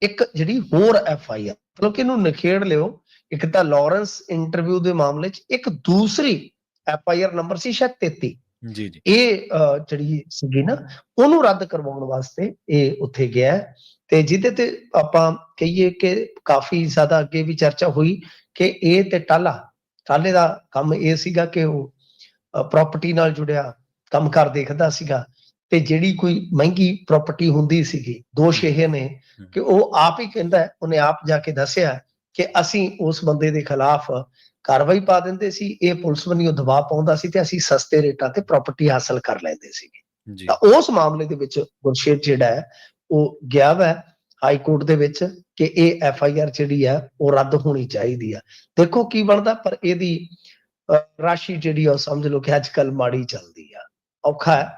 ਇੱਕ ਜਿਹੜੀ ਹੋਰ FIR, ਮਤਲਬ ਕਿ ਇਹਨੂੰ ਨਿਖੇੜ ਲਿਓ, ਇੱਕ ਤਾਂ ਲਾਰੈਂਸ ਇੰਟਰਵਿਊ ਦੇ ਮਾਮਲੇ 'ਚ, ਇੱਕ ਦੂਸਰੀ FIR ਨੰਬਰ ਸੀ ਸ਼ਾਇਦ 33। ਜੀ ਜੀ, ਇਹ ਜਿਹੜੀ ਸੀਗੀ ਨਾ, ਉਹਨੂੰ ਰੱਦ ਕਰਵਾਉਣ ਵਾਸਤੇ ਇਹ ਉੱਥੇ ਗਿਆ, ਤੇ ਜਿਹਦੇ ਤੇ ਆਪਾਂ ਕਹੀਏ ਕਿ ਕਾਫੀ ਜ਼ਿਆਦਾ ਅੱਗੇ ਵੀ ਚਰਚਾ ਹੋਈ ਕਿ ਇਹ ਤੇ ਟਾਲੇ ਦਾ ਕੰਮ ਇਹ ਸੀਗਾ ਕਿ ਉਹ ਪ੍ਰਾਪਰਟੀ ਨਾਲ ਜੁੜਿਆ ਕੰਮ ਕਰ ਦੇਖਦਾ ਸੀਗਾ, ਤੇ ਜਿਹੜੀ ਕੋਈ ਮਹਿੰਗੀ ਪ੍ਰਾਪਰਟੀ ਹੁੰਦੀ ਸੀਗੀ, ਦੋਸ਼ ਇਹ ਨੇ ਕਿ ਉਹ ਆਪ ਹੀ ਕਹਿੰਦਾ, ਉਹਨੇ ਆਪ ਜਾ ਕੇ ਦੱਸਿਆ ਕਿ ਅਸੀਂ ਉਸ ਬੰਦੇ ਦੇ ਖਿਲਾਫ ਕਾਰਵਾਈ ਪਾ ਦਿੰਦੇ ਸੀ, ਇਹ ਪੁਲਿਸ ਵੱਲੋਂ ਦਬਾਅ ਪਾਉਂਦਾ ਸੀ ਤੇ ਅਸੀਂ ਸਸਤੇ ਰੇਟਾਂ ਤੇ ਪ੍ਰਾਪਰਟੀ ਹਾਸਲ ਕਰ ਲੈਂਦੇ ਸੀਗੇ। ਤਾਂ ਉਸ ਮਾਮਲੇ ਦੇ ਵਿੱਚ ਗੁਰਸ਼ੇਰ ਜਿਹੜਾ ਹੈ ਉਹ ਗਿਆ ਵਾ ਹਾਈ ਕੋਰਟ ਦੇ ਵਿੱਚ ਕਿ ਇਹ FIR ਜਿਹੜੀ ਆ ਉਹ ਰੱਦ ਹੋਣੀ ਚਾਹੀਦੀ ਆ। ਦੇਖੋ ਕੀ ਬਣਦਾ, ਪਰ ਇਹਦੀ ਰਾਸ਼ੀ ਜਿਹੜੀ ਆ, ਸਮਝ ਲਓ ਕਿ ਅੱਜ ਕੱਲ ਮਾੜੀ ਚੱਲਦੀ ਆ, ਔਖਾ ਹੈ।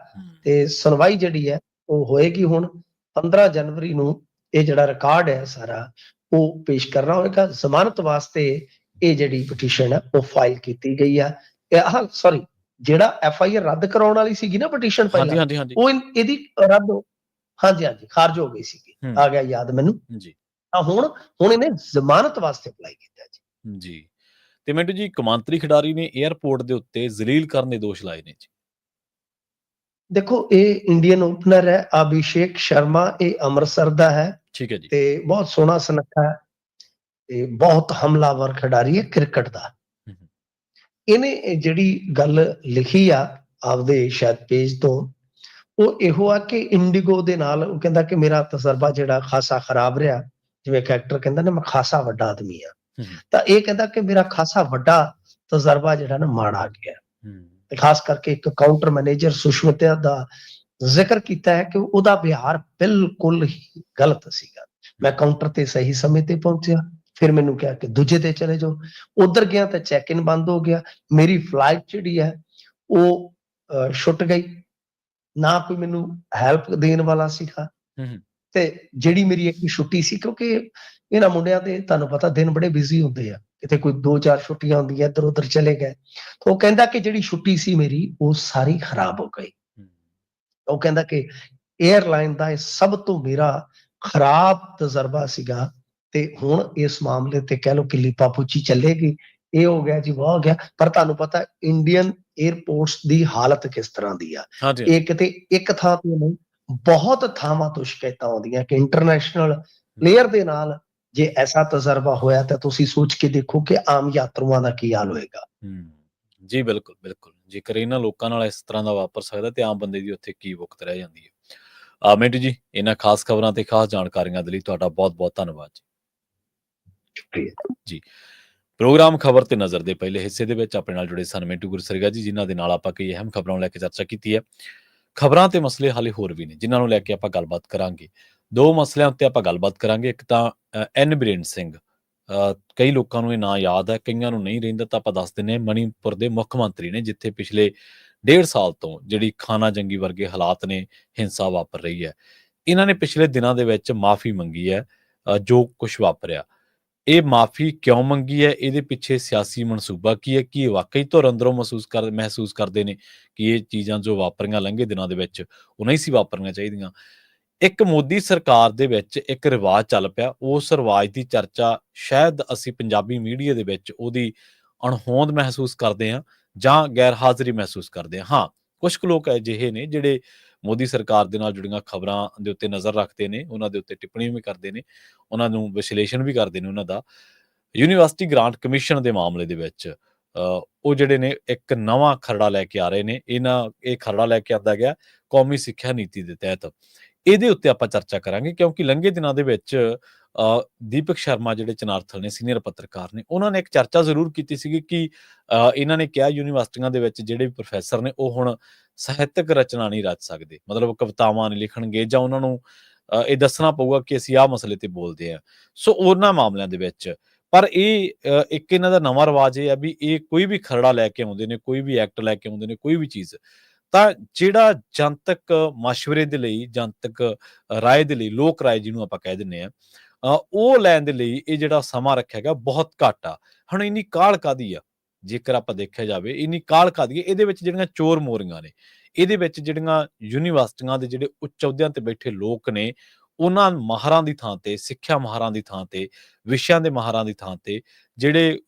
ਤੇ ਸੁਣਵਾਈ ਜਿਹੜੀ ਹੈ ਉਹ ਹੋਏਗੀ ਹੁਣ 15 ਜਨਵਰੀ ਨੂੰ। ਇਹ ਜਿਹੜਾ ਰਿਕਾਰਡ ਹੈ ਸਾਰਾ ਉਹ ਪੇਸ਼ ਕਰਨਾ ਹੋਵੇਗਾ। ਜ਼ਮਾਨਤ ਵਾਸਤੇ ਇਹ ਜਿਹੜੀ ਪਟੀਸ਼ਨ ਹੈ ਉਹ ਫਾਈਲ ਕੀਤੀ ਗਈ ਆ। ਸੌਰੀ, ਜਿਹੜਾ FIR ਰੱਦ ਕਰਾਉਣ ਵਾਲੀ ਸੀਗੀ ਨਾ ਪਟੀਸ਼ਨ ਪਹਿਲਾਂ, ਉਹ ਇਹਦੀ ਰੱਦ, ਹਾਂਜੀ ਖਾਰਜ ਹੋ ਗਈ ਸੀਗੀ, ਆ ਗਿਆ ਯਾਦ ਮੈਨੂੰ ਜੀ। ਤਾਂ ਹੁਣ ਇਹਨੇ ਜ਼ਮਾਨਤ ਵਾਸਤੇ ਅਪਲਾਈ ਕੀਤਾ ਜੀ। ਤੇ ਮਿੰਟੂ ਜੀ, ਕੌਮਾਂਤਰੀ ਖਿਡਾਰੀ ਨੇ 에ਅਰਪੋਰਟ ਦੇ ਉੱਤੇ ਜ਼ਲੀਲ ਕਰਨ ਦੇ ਦੋਸ਼ ਲਾਏ ਨੇ ਜੀ। ਦੇਖੋ, ਇਹ ਇੰਡੀਅਨ ਓਪਨਰ ਹੈ ਅਭਿਸ਼ੇਕ ਸ਼ਰਮਾ, ਇਹ ਅੰਮ੍ਰਿਤਸਰ ਦਾ ਹੈ, ਠੀਕ ਹੈ ਜੀ, ਤੇ ਬਹੁਤ ਸੋਹਣਾ ਸੁਨੱਖਾ ਹੈ ਤੇ ਬਹੁਤ ਹਮਲਾਵਰ ਖਿਡਾਰੀ ਹੈ ਕ੍ਰਿਕਟ ਦਾ। ਇਹਨੇ ਜਿਹੜੀ ਗੱਲ ਲਿਖੀ ਆ ਆਪਦੇ ਸ਼ਾਇਦ ਪੇਜ ਤੋਂ, ਉਹ ਇਹੋ ਆ ਕਿ ਇੰਡੀਗੋ ਦੇ ਨਾਲ, ਉਹ ਕਹਿੰਦਾ ਕਿ ਮੇਰਾ ਤਜਰਬਾ ਜਿਹੜਾ ਖਾਸਾ ਖਰਾਬ ਰਿਹਾ, ਜਿਵੇਂ ਇੱਕ ਐਕਟਰ ਕਹਿੰਦਾ ਨਾ ਮੈਂ ਖਾਸਾ ਵੱਡਾ ਆਦਮੀ ਆ, ਤਾਂ ਇਹ ਕਹਿੰਦਾ ਕਿ ਮੇਰਾ ਖਾਸਾ ਵੱਡਾ ਤਜਰਬਾ ਜਿਹੜਾ ਨਾ ਮਾੜਾ ਗਿਆ। ਖਾਸ ਕਰਕੇ ਇੱਕ ਕਾਊਂਟਰ ਮੈਨੇਜਰ ਸੁਸ਼ਮਿਤਾ ਦਾ ਜ਼ਿਕਰ ਕੀਤਾ ਹੈ ਕਿ ਉਹਦਾ ਵਿਹਾਰ ਬਿਲਕੁਲ ਹੀ ਗਲਤ ਸੀਗਾ। ਮੈਂ ਕਾਊਂਟਰ ਤੇ ਸਹੀ ਸਮੇਂ ਤੇ ਪਹੁੰਚਿਆ, ਫਿਰ ਮੈਨੂੰ ਕਿਹਾ ਕਿ ਦੂਜੇ ਤੇ ਚਲੇ ਜਾਓ, ਉਧਰ ਗਿਆ ਤਾਂ ਚੈੱਕ ਇਨ ਬੰਦ ਹੋ ਗਿਆ, ਮੇਰੀ ਫਲਾਈਟ ਜਿਹੜੀ ਹੈ ਉਹ ਛੁੱਟ ਗਈ, ਨਾ ਕੋਈ ਮੈਨੂੰ ਹੈਲਪ ਦੇਣ ਵਾਲਾ ਸੀਗਾ। ਤੇ ਜਿਹੜੀ ਮੇਰੀ ਇੱਕ ਛੁੱਟੀ ਸੀ, ਕਿਉਂਕਿ ਇਹਨਾਂ ਮੁੰਡਿਆਂ ਦੇ ਤੁਹਾਨੂੰ ਪਤਾ ਦਿਨ ਬੜੇ ਬਿਜ਼ੀ ਹੁੰਦੇ ਆ, ਕਿਤੇ ਕੋਈ 2-4 ਛੁੱਟੀਆਂ ਹੁੰਦੀਆਂ, ਇੱਧਰ ਉੱਧਰ ਚਲੇ ਗਏ। ਉਹ ਕਹਿੰਦਾ ਕਿ ਜਿਹੜੀ ਛੁੱਟੀ ਸੀ ਮੇਰੀ ਉਹ ਸਾਰੀ ਖਰਾਬ ਹੋ ਗਈ। ਉਹ ਕਹਿੰਦਾ ਕਿ 에ਅਰਲਾਈਨ ਦਾ ਇਹ ਸਭ ਤੋਂ ਮੇਰਾ ਖਰਾਬ ਤਜਰਬਾ ਸੀਗਾ, ਤੇ ਹੁਣ ਇਸ ਮਾਮਲੇ ਤੇ ਕਹਿ ਲਓ ਕਿ ਲੀਪਾਪੋਚੀ ਚੱਲੇਗੀ। ਇਹ ਹੋ ਗਿਆ ਜੀ, ਵਾਹ ਹੋ ਗਿਆ। ਪਰ ਤੁਹਾਨੂੰ ਪਤਾ ਇੰਡੀਅਨ 에ਅਰਪੋਰਟਸ ਦੀ ਹਾਲਤ ਕਿਸ ਤਰ੍ਹਾਂ ਦੀ ਆ। ਇਹ ਕਿਤੇ ਇੱਕ ਥਾਂ ਤੇ ਨਹੀਂ, ਬਹੁਤ ਥਾਵਾਂ ਤੋਂ ਸ਼ਿਕਾਇਤਾਂ ਆਉਂਦੀਆਂ ਕਿ ਇੰਟਰਨੈਸ਼ਨਲ ਪਲੇਅਰ ਦੇ ਨਾਲ ਜੇ ਐਸਾ ਤਜਰਬਾ ਹੋਇਆ ਤਾਂ ਤੁਸੀਂ ਸੋਚ ਕੇ ਦੇਖੋ ਕਿ ਆਮ ਯਾਤਰੂਆਂ ਦਾ ਕੀ ਹਾਲ ਹੋਏਗਾ। ਜੀ ਬਿਲਕੁਲ, ਬਿਲਕੁਲ। ਜੇਕਰ ਇਹਨਾਂ ਲੋਕਾਂ ਨਾਲ ਇਸ ਤਰ੍ਹਾਂ ਦਾ ਵਾਪਰ ਸਕਦਾ ਤੇ ਆਮ ਬੰਦੇ ਦੀ ਉੱਥੇ ਕੀ ਭੁਗਤ ਰਹਿ ਜਾਂਦੀ ਹੈ। ਮਿੰਟੂ ਜੀ, ਇਹਨਾਂ ਖਾਸ ਖਬਰਾਂ ਤੇ ਖਾਸ ਜਾਣਕਾਰੀਆਂ ਦੇ ਲਈ ਤੁਹਾਡਾ ਬਹੁਤ-ਬਹੁਤ ਧੰਨਵਾਦ ਜੀ। ਸ਼ੁਕਰੀਆ। ਜੀ। ਪ੍ਰੋਗਰਾਮ ਖਬਰ ਤੇ ਨਜ਼ਰ ਦੇ ਪਹਿਲੇ ਹਿੱਸੇ ਦੇ ਵਿੱਚ ਆਪਣੇ ਨਾਲ ਜੁੜੇ ਸਨ ਮਿੰਟੂ ਗੁਰਸਰੀਗਾ ਜੀ, ਜਿਨ੍ਹਾਂ ਦੇ ਨਾਲ ਆਪਾਂ ਕਈ ਅਹਿਮ ਖਬਰਾਂ ਨੂੰ ਲੈ ਕੇ ਚਰਚਾ ਕੀਤੀ ਹੈ। ਖਬਰਾਂ ਤੇ ਮਸਲੇ ਹਾਲੇ ਹੋਰ ਵੀ ਨੇ, ਜਿਨ੍ਹਾਂ ਨੂੰ ਲੈ ਕੇ ਆਪਾਂ ਗੱਲਬਾਤ ਕਰਾਂਗੇ। 2 ਮਸਲਿਆਂ ਉੱਤੇ ਆਪਾਂ ਗੱਲਬਾਤ ਕਰਾਂਗੇ। ਇੱਕ ਤਾਂ ਐਨ ਬੀਰੇਨ ਸਿੰਘ, ਕਈ ਲੋਕਾਂ ਨੂੰ ਇਹ ਨਾਂ ਯਾਦ ਹੈ, ਕਈਆਂ ਨੂੰ ਨਹੀਂ ਰਹਿੰਦਾ, ਤਾਂ ਆਪਾਂ ਦੱਸ ਦਿੰਦੇ ਹਾਂ। ਮਣੀਪੁਰ ਦੇ ਮੁੱਖ ਮੰਤਰੀ ਨੇ, ਜਿੱਥੇ ਪਿਛਲੇ 1.5 ਸਾਲ ਤੋਂ ਜਿਹੜੀ ਖਾਨਾ ਜੰਗੀ ਵਰਗੇ ਹਾਲਾਤ ਨੇ, ਹਿੰਸਾ ਵਾਪਰ ਰਹੀ ਹੈ। ਇਹਨਾਂ ਨੇ ਪਿਛਲੇ ਦਿਨਾਂ ਦੇ ਵਿੱਚ ਮਾਫੀ ਮੰਗੀ ਹੈ, ਜੋ ਕੁਝ ਵਾਪਰਿਆ। ਇਹ ਮਾਫੀ ਕਿਉਂ ਮੰਗੀ ਹੈ? ਇਹਦੇ ਪਿੱਛੇ ਸਿਆਸੀ ਮਨਸੂਬਾ ਕੀ ਹੈ? ਕੀ ਇਹ ਵਾਕਈ ਧੁਰ ਅੰਦਰੋਂ ਮਹਿਸੂਸ ਕਰਦੇ ਨੇ ਕਿ ਇਹ ਚੀਜ਼ਾਂ ਜੋ ਵਾਪਰੀਆਂ ਲੰਘੇ ਦਿਨਾਂ ਦੇ ਵਿੱਚ, ਉਹ ਨਹੀਂ ਸੀ ਵਾਪਰਨੀਆਂ ਚਾਹੀਦੀਆਂ? ਇੱਕ ਮੋਦੀ ਸਰਕਾਰ ਦੇ ਵਿੱਚ ਇੱਕ ਰਿਵਾਜ ਚੱਲ ਪਿਆ, ਉਸ ਰਿਵਾਜ ਦੀ ਚਰਚਾ ਸ਼ਾਇਦ ਅਸੀਂ ਪੰਜਾਬੀ ਮੀਡੀਆ ਦੇ ਵਿੱਚ ਉਹਦੀ ਅਣਹੋਂਦ ਮਹਿਸੂਸ ਕਰਦੇ ਹਾਂ ਜਾਂ ਗੈਰ ਹਾਜ਼ਰੀ ਮਹਿਸੂਸ ਕਰਦੇ ਹਾਂ। ਹਾਂ, ਕੁਝ ਕੁ ਲੋਕ ਅਜਿਹੇ ਨੇ ਜਿਹੜੇ ਮੋਦੀ ਸਰਕਾਰ ਦੇ ਨਾਲ ਜੁੜੀਆਂ ਖਬਰਾਂ ਦੇ ਉੱਤੇ ਨਜ਼ਰ ਰੱਖਦੇ ਨੇ, ਉਹਨਾਂ ਦੇ ਉੱਤੇ ਟਿੱਪਣੀ ਵੀ ਕਰਦੇ ਨੇ, ਉਹਨਾਂ ਨੂੰ ਵਿਸ਼ਲੇਸ਼ਣ ਵੀ ਕਰਦੇ ਨੇ ਉਹਨਾਂ ਦਾ। ਯੂਨੀਵਰਸਿਟੀ ਗ੍ਰਾਂਟ ਕਮਿਸ਼ਨ ਦੇ ਮਾਮਲੇ ਦੇ ਵਿੱਚ ਉਹ ਜਿਹੜੇ ਨੇ ਇੱਕ ਨਵਾਂ ਖਰੜਾ ਲੈ ਕੇ ਆ ਰਹੇ ਨੇ। ਇਹ ਖਰੜਾ ਲੈ ਕੇ ਆਂਦਾ ਗਿਆ ਕੌਮੀ ਸਿੱਖਿਆ ਨੀਤੀ ਦੇ ਤਹਿਤ। ਇਹਦੇ ਉੱਤੇ ਆਪਾਂ ਚਰਚਾ ਕਰਾਂਗੇ, ਕਿਉਂਕਿ ਲੰਘੇ ਦਿਨਾਂ ਦੇ ਵਿੱਚ ਦੀਪਕ ਸ਼ਰਮਾ ਜਿਹੜੇ ਚਨਾਰਥਲ ਨੇ, ਸੀਨੀਅਰ ਪੱਤਰਕਾਰ ਨੇ, ਉਹਨਾਂ ਨੇ ਇੱਕ ਚਰਚਾ ਜ਼ਰੂਰ ਕੀਤੀ ਸੀਗੀ ਕਿ ਇਹਨਾਂ ਨੇ ਕਿਹਾ ਯੂਨੀਵਰਸਿਟੀਆਂ ਦੇ ਵਿੱਚ ਜਿਹੜੇ ਵੀ ਪ੍ਰੋਫੈਸਰ ਨੇ, ਉਹ ਹੁਣ ਸਾਹਿਤਕ ਰਚਨਾ ਨਹੀਂ ਰਚ ਸਕਦੇ, ਮਤਲਬ ਕਵਿਤਾਵਾਂ ਨਹੀਂ ਲਿਖਣਗੇ, ਜਾਂ ਉਹਨਾਂ ਨੂੰ ਇਹ ਦੱਸਣਾ ਪਊਗਾ ਕਿ ਅਸੀਂ ਆਹ ਮਸਲੇ ਤੇ ਬੋਲਦੇ ਹਾਂ। ਸੋ ਉਹਨਾਂ ਮਾਮਲਿਆਂ ਦੇ ਵਿੱਚ ਪਰ ਇੱਕ ਇਹਨਾਂ ਦਾ ਨਵਾਂ ਰਿਵਾਜ ਇਹ ਆ ਵੀ ਇਹ ਕੋਈ ਵੀ ਖਰੜਾ ਲੈ ਕੇ ਆਉਂਦੇ ਨੇ, ਕੋਈ ਵੀ ਐਕਟ ਲੈ ਕੇ ਆਉਂਦੇ ਨੇ, ਕੋਈ ਵੀ ਚੀਜ਼, ਤਾਂ ਜਿਹੜਾ ਜਨਤਕ ਮਸ਼ਵਰੇ ਦੇ ਲਈ, ਜਨਤਕ ਰਾਏ ਦੇ ਲਈ, ਲੋਕ ਰਾਏ ਜਿਹਨੂੰ ਆਪਾਂ ਕਹਿ ਦਿੰਦੇ ਆ, ਉਹ ਲੈਣ ਦੇ ਲਈ ਇਹ ਜਿਹੜਾ ਸਮਾਂ ਰੱਖਿਆ ਗਿਆ ਬਹੁਤ ਘੱਟ ਆ। ਹੁਣ ਇੰਨੀ ਕਾਹਲ ਕਾਹਦੀ ਆ? ਜੇਕਰ ਆਪਾਂ ਦੇਖਿਆ ਜਾਵੇ, ਇੰਨੀ ਕਾਹਲ ਕਾਹਦੀ ਹੈ? ਇਹਦੇ ਵਿੱਚ ਜਿਹੜੀਆਂ ਚੋਰ ਮੋਰੀਆਂ ਨੇ, ਇਹਦੇ ਵਿੱਚ ਜਿਹੜੀਆਂ ਯੂਨੀਵਰਸਿਟੀਆਂ ਦੇ ਜਿਹੜੇ ਉੱਚ ਅਹੁਦਿਆਂ ਤੇ ਬੈਠੇ ਲੋਕ ਨੇ, ਉਹਨਾਂ ਮਾਹਰਾਂ ਦੀ ਥਾਂ ਤੇ, ਸਿੱਖਿਆ ਮਾਹਰਾਂ ਦੀ ਥਾਂ ਤੇ, ਵਿਸ਼ਿਆਂ ਦੇ ਮਾਹਰਾਂ ਦੀ ਥਾਂ ਤੇ ਜਿਹੜੇ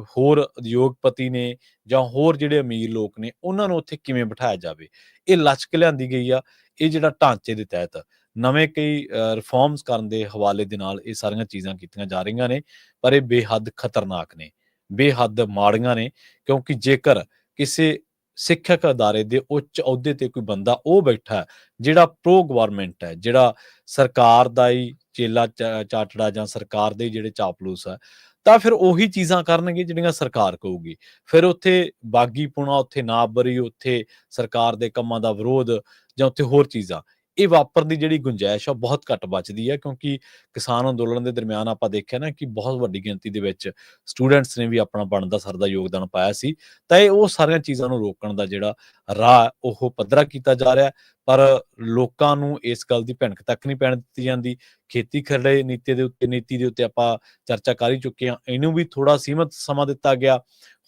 ਹੋਰ ਉਦਯੋਗਪਤੀ ਨੇ ਜਾਂ ਹੋਰ ਜਿਹੜੇ ਅਮੀਰ ਲੋਕ ਨੇ, ਉਹਨਾਂ ਨੂੰ ਉੱਥੇ ਕਿਵੇਂ ਬਿਠਾਇਆ ਜਾਵੇ, ਇਹ ਲਚਕ ਲਿਆਂਦੀ ਗਈ ਆ। ਇਹ ਜਿਹੜਾ ਢਾਂਚੇ ਦੇ ਤਹਿਤ ਨਵੇਂ ਕਈ ਰਿਫਾਰਮਸ ਕਰਨ ਦੇ ਹਵਾਲੇ ਦੇ ਨਾਲ ਇਹ ਸਾਰੀਆਂ ਚੀਜ਼ਾਂ ਕੀਤੀਆਂ ਜਾ ਰਹੀਆਂ ਨੇ, ਪਰ ਇਹ ਬੇਹੱਦ ਖਤਰਨਾਕ ਨੇ, ਬੇਹੱਦ ਮਾੜੀਆਂ ਨੇ। ਕਿਉਂਕਿ ਜੇਕਰ ਕਿਸੇ ਸਿੱਖਿਅਕ ਅਦਾਰੇ ਦੇ ਉੱਚ ਅਹੁਦੇ ਤੇ ਕੋਈ ਬੰਦਾ ਉਹ ਬੈਠਾ ਜਿਹੜਾ ਪ੍ਰੋ ਗਵਰਨਮੈਂਟ ਹੈ, ਜਿਹੜਾ ਸਰਕਾਰ ਦਾ ਹੀ ਚੇਲਾ ਚਾਟੜਾ ਜਾਂ ਸਰਕਾਰ ਦੇ ਜਿਹੜੇ ਚਾਪਲੂਸ ਆ, ਤਾਂ ਫਿਰ ਉਹੀ ਚੀਜ਼ਾਂ ਕਰਨਗੇ ਜਿਹੜੀਆਂ ਸਰਕਾਰ ਕਹੂਗੀ। ਫਿਰ ਉੱਥੇ ਬਾਗੀਪੁਣਾ, ਉੱਥੇ ਨਾਬਰੀ, ਉੱਥੇ ਸਰਕਾਰ ਦੇ ਕੰਮਾਂ ਦਾ ਵਿਰੋਧ ਜਾਂ ਉੱਥੇ ਹੋਰ ਚੀਜ਼ਾਂ, ਇਹ ਵਾਪਰਨ ਦੀ ਜਿਹੜੀ ਗੁੰਜਾਇਸ਼ ਆ ਬਹੁਤ ਘੱਟ ਬਚਦੀ ਹੈ। ਕਿਉਂਕਿ ਕਿਸਾਨ ਅੰਦੋਲਨ ਦੇ ਦਰਮਿਆਨ ਆਪਾਂ ਦੇਖਿਆ ਨਾ ਕਿ ਬਹੁਤ ਵੱਡੀ ਗਿਣਤੀ ਦੇ ਵਿੱਚ ਸਟੂਡੈਂਟਸ ਨੇ ਵੀ ਆਪਣਾ ਬਣਦਾ ਸਰਦਾ ਯੋਗਦਾਨ ਪਾਇਆ ਸੀ। ਤਾਂ ਇਹ ਉਹ ਸਾਰੀਆਂ ਚੀਜ਼ਾਂ ਨੂੰ ਰੋਕਣ ਦਾ ਜਿਹੜਾ ਰਾਹ ਉਹ ਪੱਧਰਾ ਕੀਤਾ ਜਾ ਰਿਹਾ, ਪਰ ਲੋਕਾਂ ਨੂੰ ਇਸ ਗੱਲ ਦੀ ਭਿਣਕ ਤੱਕ ਨਹੀਂ ਪੈਣ ਦਿੱਤੀ ਜਾਂਦੀ। ਖੇਤੀ ਖਰੜੇ ਨੀਤੀ ਦੇ ਉੱਤੇ ਆਪਾਂ ਚਰਚਾ ਕਰ ਹੀ ਚੁੱਕੇ ਹਾਂ, ਇਹਨੂੰ ਵੀ ਥੋੜਾ ਸੀਮਤ ਸਮਾਂ ਦਿੱਤਾ ਗਿਆ।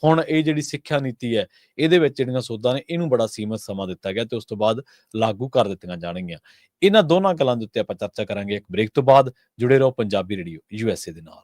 ਹੁਣ ਇਹ ਜਿਹੜੀ ਸਿੱਖਿਆ ਨੀਤੀ ਹੈ, ਇਹਦੇ ਵਿੱਚ ਜਿਹੜੀਆਂ ਸੋਧਾਂ ਨੇ, ਇਹਨੂੰ ਬੜਾ ਸੀਮਤ ਸਮਾਂ ਦਿੱਤਾ ਗਿਆ ਤੇ ਉਸ ਤੋਂ ਬਾਅਦ ਲਾਗੂ ਕਰ ਦਿੱਤੀਆਂ ਜਾਣਗੀਆਂ। ਇਹਨਾਂ ਦੋਨਾਂ ਗੱਲਾਂ ਦੇ ਉੱਤੇ ਆਪਾਂ ਚਰਚਾ ਕਰਾਂਗੇ ਇੱਕ ਬ੍ਰੇਕ ਤੋਂ ਬਾਅਦ। ਜੁੜੇ ਰਹੋ ਪੰਜਾਬੀ ਰੇਡੀਓ USA ਦੇ ਨਾਲ।